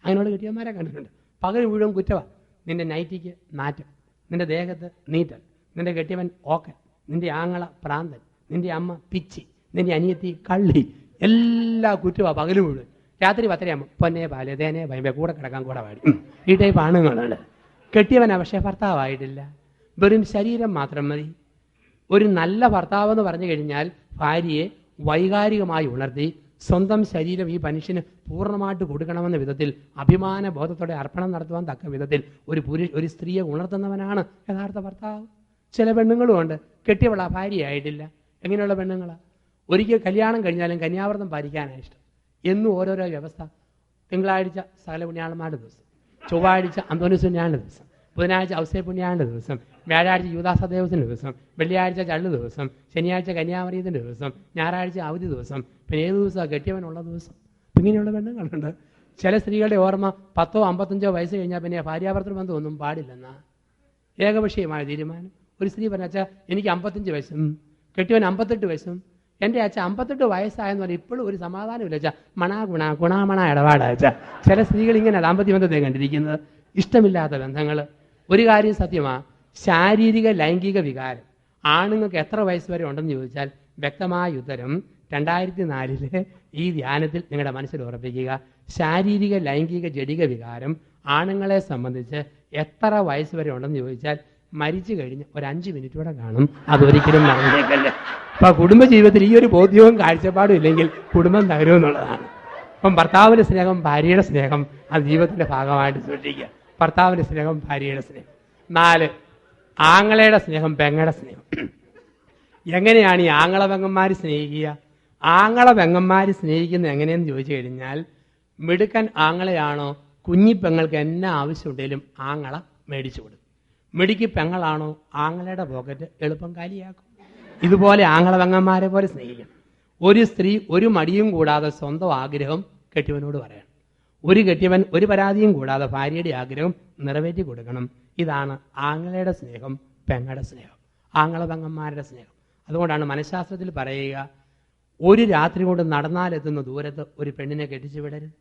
അങ്ങനെയുള്ള കെട്ടിയവന്മാരെ കണ്ടിട്ടുണ്ട്. പകൽ മുഴുവൻ കുറ്റവാ, നിന്റെ നൈറ്റിക്ക് നാറ്റം, നിന്റെ ദേഹത്ത് നീറ്റൽ, നിന്റെ കെട്ടിയവൻ ഓക്കൻ, നിന്റെ ആങ്ങള പ്രാന്തൻ, നിന്റെ അമ്മ പിച്ചി, നിന്റെ അനിയത്തി കള്ളി, എല്ലാ കുറ്റവാ പകല് മുഴുവൻ. രാത്രി 10:30 പൊന്നെ പാല് തേനെ ഭയമ്പ കൂടെ കിടക്കാൻ കൂടെ പാടി. ഈ ടൈപ്പ് ആണുങ്ങളാണ്. കെട്ടിയവനാ പക്ഷേ ഭർത്താവായിട്ടില്ല, വെറും ശരീരം മാത്രം മതി. ഒരു നല്ല ഭർത്താവെന്ന് പറഞ്ഞു കഴിഞ്ഞാൽ ഭാര്യയെ വൈകാരികമായി ഉണർത്തി സ്വന്തം ശരീരം ഈ മനുഷ്യന് പൂർണ്ണമായിട്ട് കൊടുക്കണമെന്ന വിധത്തിൽ അഭിമാന ബോധത്തോടെ അർപ്പണം നടത്തുവാൻ തക്ക വിധത്തിൽ ഒരു സ്ത്രീയെ ഉണർത്തുന്നവനാണ് യഥാർത്ഥ ഭർത്താവ്. ചില പെണ്ണുങ്ങളുമുണ്ട്, കെട്ടിയവളാ ഭാര്യയായിട്ടില്ല. എങ്ങനെയുള്ള പെണ്ണുങ്ങളാ? ഒരിക്കൽ കല്യാണം കഴിഞ്ഞാലും കന്യാവ്രതം പാലിക്കാനാണ് ഇഷ്ടം. എന്നും ഓരോരോ വ്യവസ്ഥ. തിങ്കളാഴ്ച സകല പുണ്യാളന്മാരുടെ ദിവസം, ചൊവ്വാഴ്ച അന്തോണിസ് പുണ്യാളിൻ്റെ ദിവസം, ബുധനാഴ്ച ഔസേ പുണ്യാളിൻ്റെ ദിവസം, വ്യാഴാഴ്ച യൂദാസദേവത്തിൻ്റെ ദിവസം, വെള്ളിയാഴ്ച ചള്ളു ദിവസം, ശനിയാഴ്ച കന്യാമറിയത്തിൻ്റെ ദിവസം, ഞായറാഴ്ച അവധി ദിവസം, പിന്നെ ഏത് ദിവസമാണ് കെട്ടിയവനുള്ള ദിവസം. ഇങ്ങനെയുള്ള പെണ്ണുങ്ങളുണ്ട്. ചില സ്ത്രീകളുടെ ഓർമ്മ 10 or 55 വയസ്സ് കഴിഞ്ഞാൽ പിന്നെ ഭാര്യാഭർത്തൃ ബന്ധം ഒന്നും പാടില്ലെന്നാ ഏകപക്ഷീയമായ തീരുമാനം. ഒരു സ്ത്രീ പറഞ്ഞാൽ എനിക്ക് 55 വയസ്സും കെട്ടിയവൻ 58 വയസ്സും, എൻ്റെ അച്ഛ 58 വയസ്സായെന്ന് പറഞ്ഞാൽ ഇപ്പോഴും ഒരു സമാധാനമില്ല അച്ഛാ, ഗുണാമണ ഇടപാടച്ച. ചില സ്ത്രീകൾ ഇങ്ങനെ ദാമ്പത്യ ബന്ധത്തെ കണ്ടിരിക്കുന്നത്, ഇഷ്ടമില്ലാത്ത ബന്ധങ്ങൾ. ഒരു കാര്യം സത്യമാ, ശാരീരിക ലൈംഗിക വികാരം ആണുങ്ങൾക്ക് എത്ര വയസ്സ് വരെ ഉണ്ടെന്ന് ചോദിച്ചാൽ വ്യക്തമായ ഉത്തരം 2004 ഈ ധ്യാനത്തിൽ നിങ്ങളുടെ മനസ്സിൽ ഉറപ്പിക്കുക. ശാരീരിക ലൈംഗിക ജഡിക വികാരം ആണുങ്ങളെ സംബന്ധിച്ച് എത്ര വയസ്സ് വരെ ഉണ്ടെന്ന് ചോദിച്ചാൽ മരിച്ചു കഴിഞ്ഞ് ഒരു 5 മിനിറ്റ് കൂടെ കാണും. അതൊരിക്കലും മറന്നേക്കല്ലേ. അപ്പൊ കുടുംബജീവിതത്തിൽ ഈ ഒരു ബോധ്യവും കാഴ്ചപ്പാടും ഇല്ലെങ്കിൽ കുടുംബം തകരുമെന്നുള്ളതാണ്. അപ്പം ഭർത്താവിന്റെ സ്നേഹം, ഭാര്യയുടെ സ്നേഹം അത് ജീവിതത്തിന്റെ ഭാഗമായിട്ട് സൂക്ഷിക്കുക. ഭർത്താവിന്റെ സ്നേഹം, ഭാര്യയുടെ സ്നേഹം. 4, ആങ്ങളയുടെ സ്നേഹം, പെങ്ങളുടെ സ്നേഹം. എങ്ങനെയാണ് ഈ ആങ്ങള പെങ്ങന്മാർ സ്നേഹിക്കുക? ആങ്ങള പെങ്ങന്മാർ സ്നേഹിക്കുന്നത് എങ്ങനെയെന്ന് ചോദിച്ചു കഴിഞ്ഞാൽ, മിടുക്കൻ ആങ്ങളയാണോ കുഞ്ഞി പെങ്ങൾക്ക് എന്നാ ആവശ്യമുണ്ടെങ്കിലും ആങ്ങള മേടിച്ചു കൊടുക്കും. മിടുക്കി പെങ്ങളാണോ ആങ്ങളയുടെ പോക്കറ്റ് എളുപ്പം കാലിയാക്കും. ഇതുപോലെ ആങ്ങള പെങ്ങന്മാരെ പോലെ സ്നേഹിക്കണം. ഒരു സ്ത്രീ ഒരു മടിയും കൂടാതെ സ്വന്തം ആഗ്രഹം കെട്ടിയവനോട് പറയണം. ഒരു കെട്ടിയവൻ ഒരു പരാതിയും കൂടാതെ ഭാര്യയുടെ ആഗ്രഹം നിറവേറ്റി കൊടുക്കണം. ഇതാണ് ആങ്ങളയുടെ സ്നേഹം, പെങ്ങളുടെ സ്നേഹം, ആങ്ങള പെങ്ങന്മാരുടെ സ്നേഹം. അതുകൊണ്ടാണ് മനഃശാസ്ത്രത്തിൽ പറയുക, ഒരു രാത്രി കൊണ്ട് നടന്നാലെത്തുന്ന ദൂരത്ത് ഒരു പെണ്ണിനെ കെട്ടിച്ചു വിടരുത്.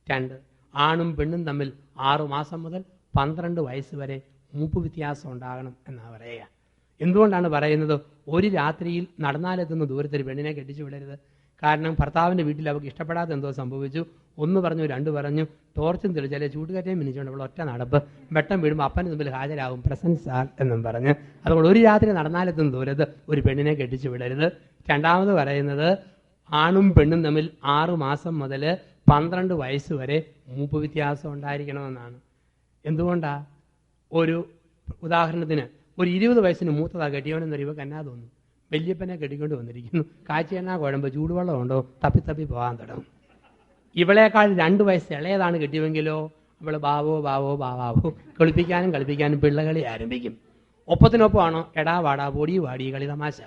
2, ആണും പെണ്ണും തമ്മിൽ 6 മാസം മുതൽ 12 വയസ്സ് വരെ മൂപ്പ് വ്യത്യാസം ഉണ്ടാകണം എന്നാണ് പറയുക. എന്തുകൊണ്ടാണ് പറയുന്നത്? ഒരു രാത്രിയിൽ നടന്നാലെത്തുന്ന ദൂരത്ത് ഒരു പെണ്ണിനെ കെട്ടിച്ചു വിടരുത്. കാരണം ഭർത്താവിൻ്റെ വീട്ടിൽ അവർക്ക് ഇഷ്ടപ്പെടാത്ത എന്തോ സംഭവിച്ചു. 1 പറഞ്ഞു, 2 പറഞ്ഞു, ടോർച്ചും തെളിച്ചാലേ ചൂട്ടുകറ്റയും മിനിച്ചുകൊണ്ട് അവൾ ഒറ്റ നടപ്പ്, വെട്ടം വീഴുമ്പോൾ അപ്പന് മുമ്പിൽ ഹാജരാകും, പ്രസൻസ് ആർ എന്നും പറഞ്ഞ്. അതുകൊണ്ട് ഒരു രാത്രി നടന്നാലെത്തുന്ന ദൂരത്ത് ഒരു പെണ്ണിനെ കെട്ടിച്ചു വിടരുത്. 2ാമത് പറയുന്നത്, ആണും പെണ്ണും തമ്മിൽ 6 മാസം മുതൽ 12 വയസ്സ് വരെ മൂപ്പ് വ്യത്യാസം ഉണ്ടായിരിക്കണമെന്നാണ്. എന്തുകൊണ്ടാ? ഒരു ഉദാഹരണത്തിന് ഒരു 20 വയസ്സിന് മൂത്തതാ കെട്ടിയവനെന്നൊരു ഇവക്ക് എന്നാ തോന്നും, വല്യപ്പനെ കെട്ടിക്കൊണ്ട് വന്നിരിക്കുന്നു, കാഴ്ചയെണ്ണ കുഴമ്പ് ചൂടുവെള്ളം ഉണ്ടോ, തപ്പി പോകാൻ തുടങ്ങും. ഇവളേക്കാൾ 2 വയസ്സ് ഇളയതാണ് കെട്ടിയവെങ്കിലോ അവൾ ബാവോ കളിപ്പിക്കാനും പിള്ളകളി ആരംഭിക്കും. ഒപ്പത്തിനൊപ്പമാണോ എടാ വാടാ പൊടി വാടി കളി തമാശ.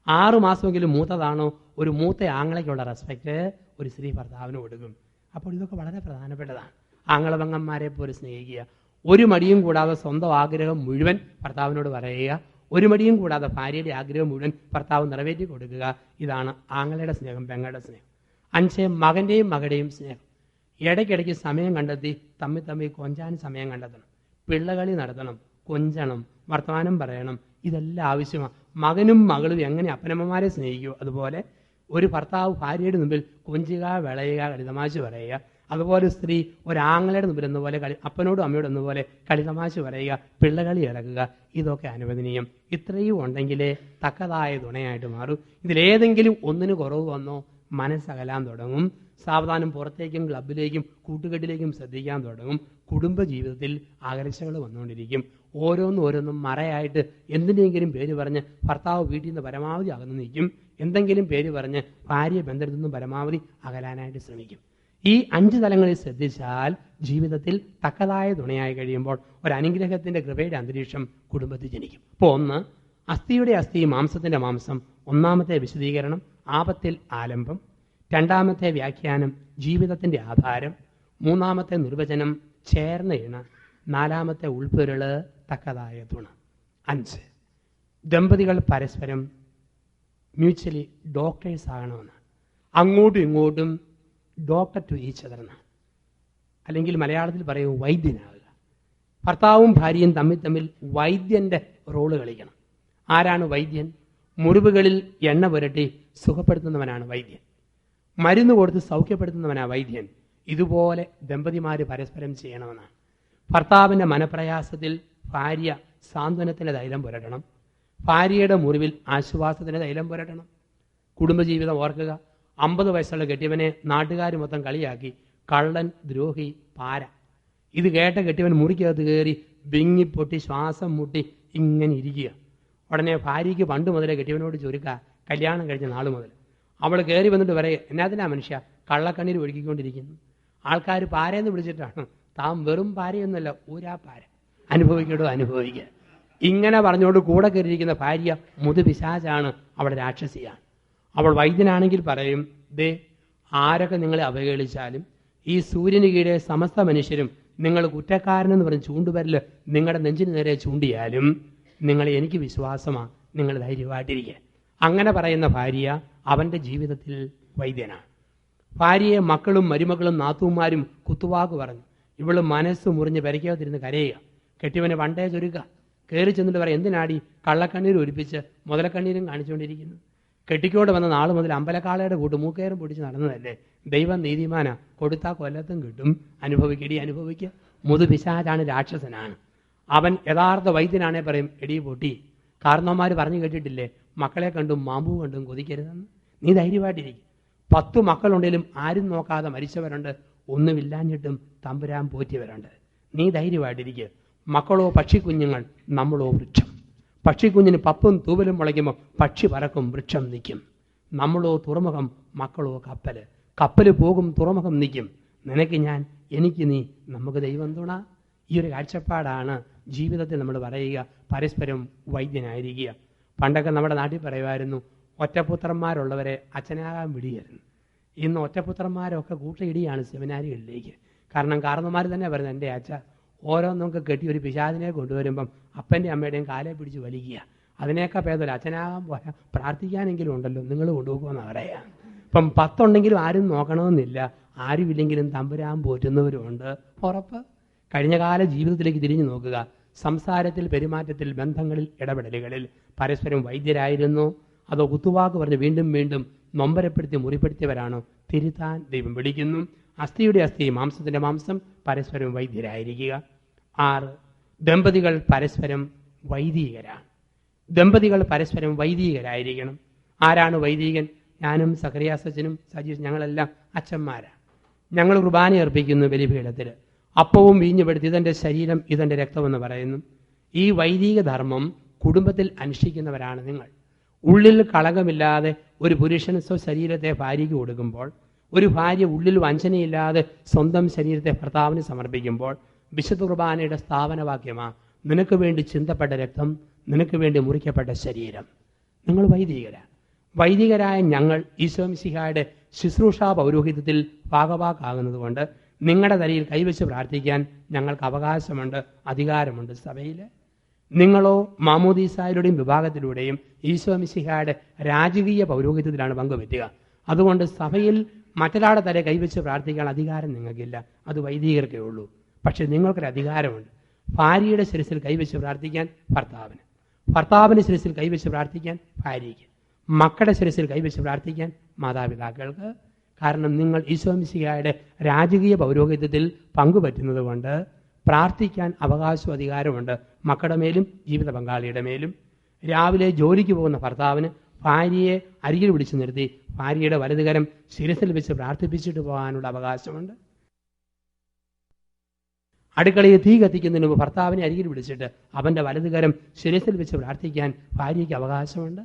6 മാസമെങ്കിലും മൂത്തതാണോ ഒരു മൂത്ത ആങ്ങളയ്ക്കുള്ള റെസ്പെക്റ്റ് ഒരു സ്ത്രീ ഭർത്താവിന് കൊടുക്കും. അപ്പോൾ ഇതൊക്കെ വളരെ പ്രധാനപ്പെട്ടതാണ്. ആങ്ങള പെങ്ങന്മാരെ പോലെ സ്നേഹിക്കുക. ഒരു മടിയും കൂടാതെ സ്വന്തം ആഗ്രഹം മുഴുവൻ ഭർത്താവിനോട് പറയുക. ഒരു മടിയും കൂടാതെ ഭാര്യയുടെ ആഗ്രഹം മുഴുവൻ ഭർത്താവ് നിറവേറ്റി കൊടുക്കുക. ഇതാണ് ആങ്ങളയുടെ സ്നേഹം, പെങ്ങളുടെ സ്നേഹം. 5, മകൻ്റെയും മകളുടെയും സ്നേഹം. ഇടയ്ക്കിടയ്ക്ക് സമയം കണ്ടെത്തി തമ്മിൽ കൊഞ്ചാൻ സമയം കണ്ടെത്തണം. പിള്ളകളി നടത്തണം, കൊഞ്ചണം, വർത്തമാനം പറയണം. ഇതെല്ലാം ആവശ്യമാണ്. മകനും മകളും എങ്ങനെ അപ്പനമ്മമാരെ സ്നേഹിക്കുമോ അതുപോലെ ഒരു ഭർത്താവ് ഭാര്യയുടെ മുമ്പിൽ കൊഞ്ചുക, വിളയുക, കളിതമാശ പറയുക. അതുപോലെ സ്ത്രീ ഒരാങ്ങളയുടെ മുമ്പിൽ എന്നപോലെ അപ്പനോടും അമ്മയോടും എന്നപോലെ കളിതമാശ പറയുക, പിള്ളകളി ഇറക്കുക, ഇതൊക്കെ അനുവദനീയം. ഇത്രയും ഉണ്ടെങ്കിലേ തക്കതായ തുണയായിട്ട് മാറും. ഇതിലേതെങ്കിലും ഒന്നിന് കുറവ് വന്നോ മനസ്സകലാൻ തുടങ്ങും. സാവധാനം പുറത്തേക്കും ക്ലബിലേക്കും കൂട്ടുകെട്ടിലേക്കും ശ്രദ്ധിക്കാൻ തുടങ്ങും. കുടുംബജീവിതത്തിൽ അകൽച്ചകൾ വന്നുകൊണ്ടിരിക്കും. ഓരോന്നും മറയായിട്ട് എന്തിനെങ്കിലും പേര് പറഞ്ഞ് ഭർത്താവ് വീട്ടിൽ നിന്ന് പരമാവധി അകന്നു നിൽക്കും. എന്തെങ്കിലും പേര് പറഞ്ഞ് ഭാര്യ ബന്ധത്തിൽ നിന്നും പരമാവധി അകലാനായിട്ട് ശ്രമിക്കും. ഈ 5 തലങ്ങളിൽ ശ്രദ്ധിച്ചാൽ ജീവിതത്തിൽ തക്കതായ തുണയായി കഴിയുമ്പോൾ ഒരു അനുഗ്രഹത്തിന്റെ കൃപയുടെ അന്തരീക്ഷം കുടുംബത്തിൽ ജനിക്കും. അപ്പോൾ 1, അസ്ഥിയുടെ അസ്ഥി മാംസത്തിന്റെ മാംസം. 1-ാമത്തെ വിശദീകരണം ആപത്തിൽ ആലംബം. 2-ാമത്തെ വ്യാഖ്യാനം ജീവിതത്തിന്റെ ആധാരം. 3-ാമത്തെ നിർവചനം ചേർന്ന ഇണ. 4-ാമത്തെ ഉൾപ്പൊരുള് തക്കതായ തുണ. 5, ദമ്പതികൾ പരസ്പരം മ്യൂച്വലി ഡോക്ടേഴ്സ് ആകണമെന്ന്. അങ്ങോട്ടും ഇങ്ങോട്ടും ഡോക്ടർ ടു ഈച്ച് അതർ എന്നാണ്. അല്ലെങ്കിൽ മലയാളത്തിൽ പറയും വൈദ്യനാകുക. ഭർത്താവും ഭാര്യയും തമ്മിൽ വൈദ്യന്റെ റോള് കളിക്കണം. ആരാണ് വൈദ്യൻ? മുറിവുകളിൽ എണ്ണ പുരട്ടി സുഖപ്പെടുത്തുന്നവനാണ് വൈദ്യൻ. മരുന്ന് കൊടുത്ത് സൗഖ്യപ്പെടുത്തുന്നവനാണ് വൈദ്യൻ. ഇതുപോലെ ദമ്പതിമാര് പരസ്പരം ചെയ്യണമെന്നാണ്. ഭർത്താവിന്റെ മനപ്രയാസത്തിൽ ഭാര്യ സാന്ത്വനത്തിന്റെ തൈലം പുരട്ടണം. ഭാര്യയുടെ മുറിവിൽ ആശ്വാസത്തിന്റെ തൈലം പുരട്ടണം. കുടുംബജീവിതം ഓർക്കുക. 50 വയസ്സുള്ള കെട്ടിയവനെ നാട്ടുകാർ മൊത്തം കളിയാക്കി കള്ളൻ, ദ്രോഹി, പാര. ഇത് കേട്ട കെട്ടിയവൻ മുറിക്കകത്ത് കയറി വിങ്ങിപ്പൊട്ടി ശ്വാസം മുട്ടി ഇങ്ങനെ ഇരിക്കുക. ഉടനെ ഭാര്യയ്ക്ക് പണ്ട് മുതലേ കെട്ടിയവനോട് ചുരുക്കുക, കല്യാണം കഴിച്ച നാൾ മുതൽ. അവൾ കയറി വന്നിട്ട് പറയുക, എന്നാത്തിനാ മനുഷ്യ കള്ളക്കണ്ണീർ ഒഴുകിക്കൊണ്ടിരിക്കുന്നു? ആൾക്കാർ പാരയെന്ന് വിളിച്ചിട്ടാണ്. താൻ വെറും പാരയൊന്നുമല്ല, ഊരാ പാര. അനുഭവിക്കടോ അനുഭവിക്കുക. ഇങ്ങനെ പറഞ്ഞുകൊണ്ട് കൂടെ കയറിയിരിക്കുന്ന ഭാര്യ മുതുപിശാചാണ്, അവളെ രാക്ഷസിയാണ്. അവൾ വൈദ്യനാണെങ്കിൽ പറയും, ദേ ആരൊക്കെ നിങ്ങളെ അവഹേളിച്ചാലും ഈ സൂര്യന് കീഴെ സമസ്ത മനുഷ്യരും നിങ്ങൾ കുറ്റക്കാരനെന്ന് പറഞ്ഞ് ചൂണ്ടുവരൽ നിങ്ങളുടെ നെഞ്ചിന് നേരെ ചൂണ്ടിയാലും നിങ്ങൾ എനിക്ക് വിശ്വാസമാണ്, നിങ്ങൾ ധൈര്യമായിട്ടിരിക്കുക. അങ്ങനെ പറയുന്ന ഭാര്യ അവൻ്റെ ജീവിതത്തിൽ വൈദ്യനാണ്. ഭാര്യയെ മക്കളും മരുമക്കളും നാത്തൂന്മാരും കുത്തുവാക്ക് പറഞ്ഞു. ഇവള് മനസ്സ് മുറിഞ്ഞ് പെരയ്ക്കകത്തിരുന്ന് കരയുക. കെട്ടിയവനെ പണ്ടേ ചൊരുക്കുക. കയറി ചെന്നിട്ട് പറയാം, എന്തിനാടി കള്ളക്കണ്ണീർ ഒലിപ്പിച്ച് മുതലക്കണ്ണീരും കാണിച്ചുകൊണ്ടിരിക്കുന്നു? കെട്ടിക്കോട് വന്ന നാൾ മുതൽ അമ്പലക്കാളയുടെ കൂട്ട് മൂക്കേറും പൊടിച്ച് നടന്നതല്ലേ? ദൈവം നീതിമാനാ, കൊടുത്താ കൊല്ലത്തും കിട്ടും. അനുഭവിക്കടി അനുഭവിക്കുക. മുതുപിശാചാണ്, രാക്ഷസനാണ് അവൻ. യഥാർത്ഥ വൈദ്യനാണേ പറയും, എടി പൊട്ടി, കാരണവന്മാർ പറഞ്ഞു കേട്ടിട്ടില്ലേ, മക്കളെ കണ്ടും മാമ്പൂ കണ്ടും കൊതിക്കരുതെന്ന്. നീ ധൈര്യമായിട്ടിരിക്കും. 10 മക്കളുണ്ടെങ്കിലും ആരും നോക്കാതെ മരിച്ചവരുണ്ട്, ഒന്നുമില്ലാഞ്ഞിട്ടും തമ്പുരാൻ പോറ്റിയവരുണ്ട്. നീ ധൈര്യമായിട്ടിരിക്കുക. മക്കളോ പക്ഷിക്കുഞ്ഞുങ്ങൾ, നമ്മളോ വൃക്ഷം. പക്ഷിക്കുഞ്ഞിന് പപ്പും തൂവലും മുളയ്ക്കുമ്പോൾ പക്ഷി പറക്കും, വൃക്ഷം നിൽക്കും. നമ്മളോ തുറമുഖം, മക്കളോ കപ്പല്. കപ്പല് പോകും, തുറമുഖം നിൽക്കും. നിനക്ക് ഞാൻ, എനിക്ക് നീ, നമുക്ക് ദൈവം തുണ. ഈ ഒരു കാഴ്ചപ്പാടാണ് ജീവിതത്തിൽ നമ്മൾ പറയുക, പരസ്പരം വൈദ്യനായിരിക്കുക. പണ്ടൊക്കെ നമ്മുടെ നാട്ടിൽ പറയുമായിരുന്നു, ഒറ്റപുത്രന്മാരുള്ളവരെ അച്ഛനാകാൻ വിടിയായിരുന്നു. ഇന്ന് ഒറ്റപുത്രന്മാരൊക്കെ കൂട്ടയിടിയാണ് സെമിനാരികളിലേക്ക്. കാരണം കാരണന്മാർ തന്നെ പറയുന്നത്, എൻ്റെ അച്ഛ ഓരോന്നൊക്കെ കെട്ടി ഒരു പിശാചിനെ കൊണ്ടുവരുമ്പം അപ്പൻ്റെ അമ്മയുടെയും കാലെ പിടിച്ച് വലിക്കുക. അതിനേക്കാൾ ഭേദമല്ല, അച്ഛനാകാൻ പോയാൽ പ്രാർത്ഥിക്കാനെങ്കിലും ഉണ്ടല്ലോ, നിങ്ങൾ കൊണ്ടുപോകുമെന്ന് പറയാം. ഇപ്പം 10 ഉണ്ടെങ്കിലും ആരും നോക്കണമെന്നില്ല, ആരുമില്ലെങ്കിലും തമ്പുരാൻ പോറ്റുന്നവരുമുണ്ട്. ഉറപ്പ്. കഴിഞ്ഞകാല ജീവിതത്തിലേക്ക് തിരിഞ്ഞു നോക്കുക. സംസാരത്തിൽ, പെരുമാറ്റത്തിൽ, ബന്ധങ്ങളിൽ, ഇടപെടലുകളിൽ പരസ്പരം വൈദ്യരായിരുന്നോ അതോ കുത്തുവാക്ക് പറഞ്ഞ് വീണ്ടും വീണ്ടും നൊമ്പരപ്പെടുത്തി മുറിപ്പെടുത്തിയവരാണോ? തിരുത്താൻ ദൈവം വിളിക്കുന്നു. അസ്ഥിയുടെ അസ്ഥി മാംസത്തിന്റെ മാംസം, പരസ്പരം വൈദ്യരായിരിക്കുക. 6, ദമ്പതികൾ പരസ്പരം വൈദികരാണ്. ദമ്പതികൾ പരസ്പരം വൈദികരായിരിക്കണം. ആരാണ് വൈദികൻ? ഞാനും സഖറിയാസച്ചനും സജീഷ്, ഞങ്ങളെല്ലാം അച്ഛന്മാരാണ്. ഞങ്ങൾ കുർബാന അർപ്പിക്കുന്നു ബലിപീഠത്തിൽ. അപ്പവും വീഞ്ഞുപെടുത്തി ഇതെൻ്റെ ശരീരം, ഇതെൻ്റെ രക്തമെന്ന് പറയുന്നു. ഈ വൈദിക ധർമ്മം കുടുംബത്തിൽ അനുഷ്ഠിക്കുന്നവരാണ് നിങ്ങൾ. ഉള്ളിൽ കളങ്കമില്ലാതെ ഒരു പുരുഷൻ സ്വശരീരത്തെ ഭാര്യയ്ക്ക് കൊടുക്കുമ്പോൾ, ഒരു ഭാര്യ ഉള്ളിൽ വഞ്ചനയില്ലാതെ സ്വന്തം ശരീരത്തെ ഭർത്താവിന് സമർപ്പിക്കുമ്പോൾ, വിശുദ്ധ കുർബാനയുടെ സ്ഥാപനവാക്യമാ, നിനക്ക് വേണ്ടി ചിന്തപ്പെട്ട രക്തം, നിനക്ക് വേണ്ടി മുറിക്കപ്പെട്ട ശരീരം. നിങ്ങൾ വൈദികരാണ്. വൈദികരായ ഞങ്ങൾ ഈശോ മിശിഹായുടെ ശുശ്രൂഷാ പൗരോഹിത്യത്തിൽ ഭാഗവാക്കാകുന്നത് കൊണ്ട് നിങ്ങളുടെ തലയിൽ കൈവച്ച് പ്രാർത്ഥിക്കാൻ ഞങ്ങൾക്ക് അവകാശമുണ്ട്, അധികാരമുണ്ട്. സഭയിൽ നിങ്ങളോ മാമോദീസായുടെയും വിഭാഗത്തിലൂടെയും ഈശോ മിശിഹായുടെ രാജകീയ പൗരോഹിത്യത്തിലാണ് പങ്കുപറ്റുക. അതുകൊണ്ട് സഭയിൽ മറ്റൊരാളുടെ തല കൈവച്ച് പ്രാർത്ഥിക്കാൻ അധികാരം നിങ്ങൾക്കില്ല, അത് വൈദികർക്കേ ഉള്ളൂ. പക്ഷെ നിങ്ങൾക്കൊരു അധികാരമുണ്ട്. ഭാര്യയുടെ ശിരസിൽ കൈവച്ച് പ്രാർത്ഥിക്കാൻ ഭർത്താവിന്, ഭർത്താവിൻ്റെ ശിരസിൽ കൈവച്ച് പ്രാർത്ഥിക്കാൻ ഭാര്യയ്ക്ക്, മക്കളുടെ ശിരസിൽ കൈവച്ച് പ്രാർത്ഥിക്കാൻ മാതാപിതാക്കൾക്ക്. കാരണം നിങ്ങൾ ഈശോമിശിഹായുടെ രാജകീയ പൗരോഹിത്യത്തിൽ പങ്കുപറ്റുന്നത് കൊണ്ട് പ്രാർത്ഥിക്കാൻ അവകാശവും അധികാരമുണ്ട് മക്കളുടെ മേലും ജീവിത പങ്കാളിയുടെ മേലും. രാവിലെ ജോലിക്ക് പോകുന്ന ഭർത്താവിന് ഭാര്യയെ അരികിൽ വിളിച്ചു നിർത്തി ഭാര്യയുടെ വലതുകരം ശിരസിൽ വെച്ച് പ്രാർത്ഥിപ്പിച്ചിട്ട് പോകാനുള്ള അവകാശമുണ്ട്. അടുക്കളയിൽ തീ കത്തിക്കുന്നതിന് മുമ്പ് ഭർത്താവിനെ അരികിൽ വിളിച്ചിട്ട് അവൻ്റെ വലതുകരം ശിരസിൽ വെച്ച് പ്രാർത്ഥിക്കാൻ ഭാര്യയ്ക്ക് അവകാശമുണ്ട്.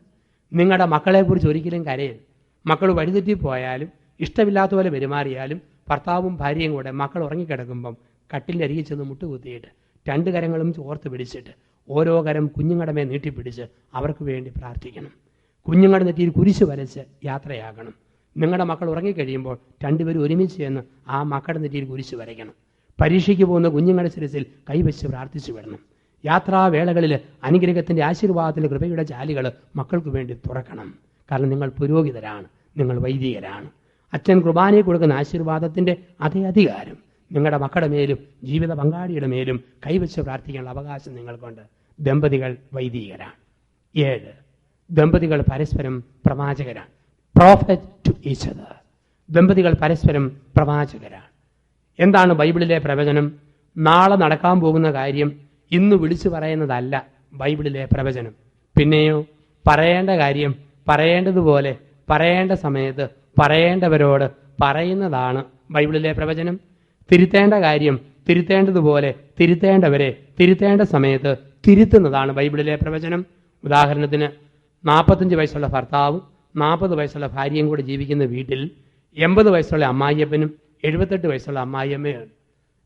നിങ്ങളുടെ മക്കളെക്കുറിച്ച് ഒരിക്കലും കരയരുത്. മക്കൾ വഴിതെറ്റിപ്പോയാലും ഇഷ്ടമില്ലാത്ത പോലെ പെരുമാറിയാലും ഭർത്താവും ഭാര്യയും കൂടെ മക്കൾ ഉറങ്ങിക്കിടക്കുമ്പം കട്ടിലിൻ്റെ അരികിൽ ചെന്ന് മുട്ടുകുത്തിയിട്ട് 2 കരങ്ങളും ചോർത്ത് പിടിച്ചിട്ട് ഓരോ കരം കുഞ്ഞുങ്ങളുടെ മേൽ നീട്ടിപ്പിടിച്ച് അവർക്ക് വേണ്ടി പ്രാർത്ഥിക്കണം. കുഞ്ഞുങ്ങളുടെ നെറ്റിയിൽ കുരിശ് വരച്ച് യാത്രയാകണം. നിങ്ങളുടെ മക്കൾ ഉറങ്ങിക്കഴിയുമ്പോൾ 2 പേരും ഒരുമിച്ച് ചെന്ന് ആ മക്കളുടെ നെറ്റിയിൽ കുരിശ് വരയ്ക്കണം. പരീക്ഷയ്ക്ക് പോകുന്ന കുഞ്ഞുങ്ങളുടെ ശിരസിൽ കൈവച്ച് പ്രാർത്ഥിച്ചു വിടണം. യാത്രാവേളകളിൽ അനുഗ്രഹത്തിൻ്റെ ആശീർവാദത്തിൻ്റെ കൃപയുടെ ചാലുകൾ മക്കൾക്ക് വേണ്ടി തുറക്കണം. കാരണം നിങ്ങൾ പുരോഹിതരാണ്, നിങ്ങൾ വൈദികരാണ്. അച്ഛൻ കുർബാനയെ കൊടുക്കുന്ന ആശീർവാദത്തിൻ്റെ അതേ അധികാരം നിങ്ങളുടെ മക്കളുടെ മേലും ജീവിത പങ്കാളിയുടെ മേലും കൈവച്ച് പ്രാർത്ഥിക്കാനുള്ള അവകാശം നിങ്ങൾക്കുണ്ട്. ദമ്പതികൾ വൈദികരാണ്. 7 ദമ്പതികൾ പരസ്പരം പ്രവാചകരാണ്. Prophet to each other. ദമ്പതികൾ പരസ്പരം പ്രവാചകരാണ്. എന്താണ് ബൈബിളിലെ പ്രവചനം? നാളെ നടക്കാൻ പോകുന്ന കാര്യം ഇന്ന് വിളിച്ചു പറയുന്നതല്ല ബൈബിളിലെ പ്രവചനം. പിന്നെയോ പറയേണ്ട കാര്യം പറയേണ്ടതുപോലെ പറയേണ്ട സമയത്ത് പറയേണ്ടവരോട് പറയുന്നതാണ് ബൈബിളിലെ പ്രവചനം. തിരുത്തേണ്ട കാര്യം തിരുത്തേണ്ടതുപോലെ തിരുത്തേണ്ടവരെ തിരുത്തേണ്ട സമയത്ത് തിരുത്തുന്നതാണ് ബൈബിളിലെ പ്രവചനം. ഉദാഹരണത്തിന് 45 വയസ്സുള്ള ഭർത്താവും 40 വയസ്സുള്ള ഭാര്യയും കൂടെ ജീവിക്കുന്ന വീട്ടിൽ 80 വയസ്സുള്ള അമ്മായിയപ്പനും 78 വയസ്സുള്ള അമ്മായിയമ്മയാണ്.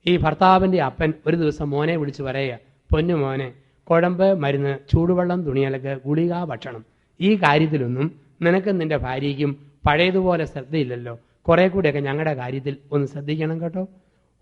ഈ ഭർത്താവിൻ്റെ അപ്പൻ ഒരു ദിവസം മോനെ വിളിച്ച് പറയുക, പൊന്നു മോനെ, കുഴമ്പ്, മരുന്ന്, ചൂടുവെള്ളം, തുണിയലക്ക്, ഗുളിക, ഭക്ഷണം, ഈ കാര്യത്തിലൊന്നും നിനക്കും നിന്റെ ഭാര്യയ്ക്കും പഴയതുപോലെ ശ്രദ്ധയില്ലല്ലോ. കുറെ കൂടെയൊക്കെ ഞങ്ങളുടെ കാര്യത്തിൽ ഒന്ന് ശ്രദ്ധിക്കണം കേട്ടോ.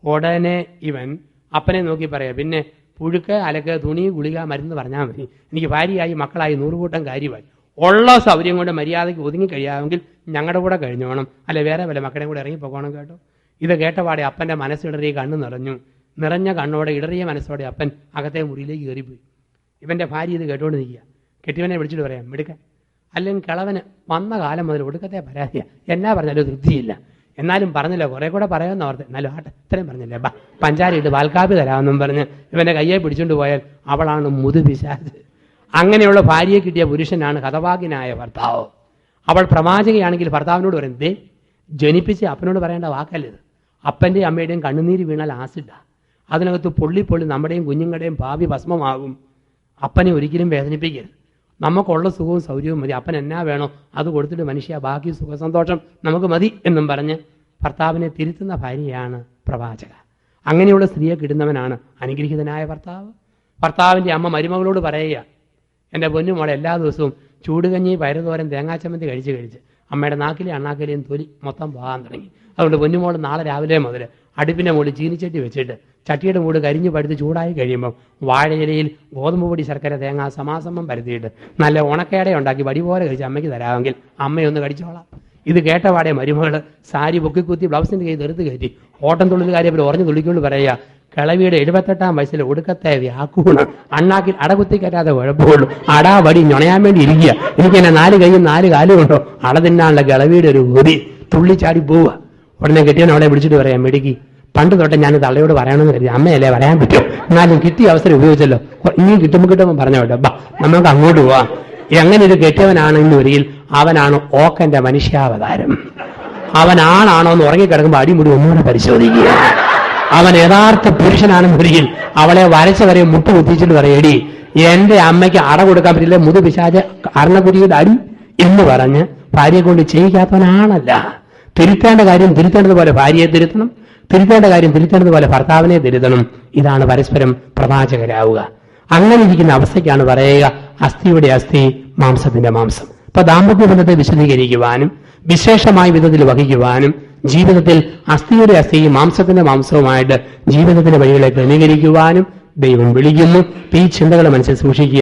ഉടനെ ഇവൻ അപ്പനെ നോക്കി പറയാം, പിന്നെ പുഴുക്ക്, അലക്ക്, തുണി, ഗുളിക, മരുന്ന് പറഞ്ഞാൽ മതി. എനിക്ക് ഭാര്യയായി മക്കളായി 100 കൂട്ടം കാര്യമായി. ഉള്ള സൗകര്യം കൊണ്ട് മര്യാദയ്ക്ക് ഒതുങ്ങി കഴിയാമെങ്കിൽ ഞങ്ങളുടെ കൂടെ കഴിഞ്ഞോണം, അല്ലെ വേറെ വല്ല മക്കളെ കൂടെ ഇറങ്ങിപ്പോകണം കേട്ടോ. ഇത് കേട്ടപാടെ അപ്പൻ്റെ മനസ്സിടറി കണ്ണ് നിറഞ്ഞു. നിറഞ്ഞ കണ്ണോടെ ഇടറിയ മനസ്സോടെ അപ്പൻ അകത്തെ മുറിയിലേക്ക് കയറിപ്പോയി. ഇവൻ്റെ ഭാര്യ ഇത് കേട്ടോണ്ട് നിൽക്കുക. കെട്ടിയവനെ വിളിച്ചിട്ട് പറയാം, മിടുക്കൻ. അല്ലെങ്കിൽ കിളവന് വന്ന കാലം മുതൽ ഒടുക്കത്തെ പരാതിയാ. എന്നാ പറഞ്ഞാലും തൃപ്തിയില്ല. എന്നാലും പറഞ്ഞില്ല, കുറെ കൂടെ പറയാമെന്ന് ഓർത്ത്. എന്നാലും ആട്ടെ, ഇത്രയും പറഞ്ഞില്ലേ, ബാ പഞ്ചാര ഇട്ട് പാൽക്കാപ്പി തരാമെന്നും പറഞ്ഞ് ഇവൻ്റെ കയ്യെ പിടിച്ചുകൊണ്ട് പോയാൽ അവളാണ് മുതുപിശാച്. അങ്ങനെയുള്ള ഭാര്യയെ കിട്ടിയ പുരുഷനാണ് ഹതഭാഗ്യനായ ഭർത്താവ്. അവൾ പ്രവാചകയാണെങ്കിൽ ഭർത്താവിനോട് പറയും, ദേ ജനിപ്പിച്ച് അപ്പനോട് പറയേണ്ട വാക്കല്ലത്. അപ്പൻ്റെയും അമ്മയുടെയും കണ്ണുനീര് വീണാൽ ആസിഡാ. അതിനകത്ത് പൊള്ളി നമ്മുടെയും കുഞ്ഞുങ്ങളുടെയും ഭാവി ഭസ്മമാകും. അപ്പനെ ഒരിക്കലും വേദനിപ്പിക്കരുത്. നമുക്കുള്ള സുഖവും സൗകര്യവും മതി. അപ്പൻ എന്നാ വേണോ അത് കൊടുത്തിട്ട് മനുഷ്യ ബാക്കി സുഖസന്തോഷം നമുക്ക് മതി എന്നും പറഞ്ഞ് ഭർത്താവിനെ തിരുത്തുന്ന ഭാര്യയാണ് പ്രവാചക. അങ്ങനെയുള്ള സ്ത്രീയെ കിട്ടുന്നവനാണ് അനുഗ്രഹീതനായ ഭർത്താവ്. ഭർത്താവിൻ്റെ അമ്മ മരുമകളോട് പറയുക, എൻ്റെ പൊന്നുമോളെ എല്ലാ ദിവസവും ചൂടുകഞ്ഞി, പയറുതോരൻ, തേങ്ങാച്ചമ്മന്തി കഴിച്ച് അമ്മയുടെ നാക്കിലെ അണ്ണാക്കിലെയും തൊലി മൊത്തം പോകാൻ തുടങ്ങി. അതുകൊണ്ട് പൊന്നുമോൾ നാളെ രാവിലെ മുതൽ അടുപ്പിൻ്റെ മുകളിൽ ചീനിച്ചട്ടി വെച്ചിട്ട് ചട്ടിയുടെ മൂട് കരിഞ്ഞ് പടുത്ത് ചൂടായി കഴിയുമ്പം വാഴയിലയിൽ ഗോതമ്പ് പൊടി, ശർക്കര, തേങ്ങ സമാസമം പരത്തിയിട്ട് നല്ല ഉണക്കയട ഉണ്ടാക്കി വടി പോലെ കഴിച്ച് അമ്മയ്ക്ക് തരാമെങ്കിൽ അമ്മയൊന്ന് കടിച്ചോളാം. ഇത് കേട്ടപാടെ മരുമകൾ സാരി പൊക്കിക്കുത്തി ബ്ലൗസിൻ്റെ കൈ തെറുത്ത് കയറ്റി ഓട്ടം തുള്ളിക്കാരെ പോലെ ഉറഞ്ഞു തുള്ളിക്കൊണ്ട് പറയുക, കിളവിയുടെ 78-ാം വയസ്സിൽ ഒടുക്കത്തെ വ്യാക്കൂണ്, അണ്ണാക്കിൽ അടകുത്തി കയറ്റാതെ കുഴപ്പമുള്ളൂ, അടാ വടി ഞൊണയാൻ വേണ്ടി ഇരിക്കുക, എനിക്ക് എന്നെ 4 കൈയും 4 കാലും ഉണ്ടോ, അട തിന്നാനുള്ള കിളവിയുടെ ഒരു ഊതി തുള്ളിച്ചാടി പോവുക. ഉടനെ കെട്ടിയവൻ അവളെ വിളിച്ചിട്ട് പറയാം, മെടുക്കി, പണ്ട് തൊട്ട് ഞാൻ തള്ളയോട് പറയണമെന്ന് കരുതി, അമ്മയല്ലേ പറയാൻ പറ്റുമോ, എന്നാലും കിട്ടിയ അവസരം ഉപയോഗിച്ചല്ലോ, ഇനിയും കിട്ടുമ്പോൾ പറഞ്ഞ കേട്ടോ, ബാ നമുക്ക് അങ്ങോട്ട് പോവാം. എങ്ങനെ ഒരു കെട്ടിയവനാണെന്ന് വരിയിൽ അവനാണ് ഓക്കന്റെ മനുഷ്യാവതാരം. അവനാണാണോ എന്ന് ഉറങ്ങിക്കിടക്കുമ്പോൾ അടിമുടി ഒന്നുകൂടെ പരിശോധിക്കുക. അവൻ യഥാർത്ഥ പുരുഷനാണെന്ന് വരിയിൽ അവളെ വരച്ചവരെ മുട്ടുകുത്തിച്ചിട്ട് പറയടി, എന്റെ അമ്മയ്ക്ക് അട കൊടുക്കാൻ പറ്റില്ല, മുതുപിശാച് അർണകുരിയുടെ അടി എന്ന് പറഞ്ഞ് ഭാര്യയെ കൊണ്ട് ചെയ്യിക്കാത്തവനാണല്ല. തിരുത്തേണ്ട കാര്യം തിരുത്തേണ്ടതുപോലെ ഭാര്യയെ തിരുത്തണം, തിരുത്തേണ്ട കാര്യം തിരുത്തേണ്ടതുപോലെ ഭർത്താവിനെ തിരുത്തണം. ഇതാണ് പരസ്പരം പ്രവാചകരാവുക. അങ്ങനെ ഇരിക്കുന്ന അവസ്ഥയ്ക്കാണ് പറയുക, അസ്ഥിയുടെ അസ്ഥി, മാംസത്തിന്റെ മാംസം. ഇപ്പൊ ദാമ്പത്യ ബന്ധത്തെ വിശദീകരിക്കുവാനും വിശേഷമായ വിധത്തിൽ വഹിക്കുവാനും ജീവിതത്തിൽ അസ്ഥിയുടെ അസ്ഥിയും മാംസത്തിന്റെ മാംസവുമായിട്ട് ജീവിതത്തിന്റെ വഴികളെ ക്രമീകരിക്കുവാനും ദൈവം വിളിക്കുന്നു. ഈ ചിന്തകളെ മനസ്സിൽ സൂക്ഷിക്കുക.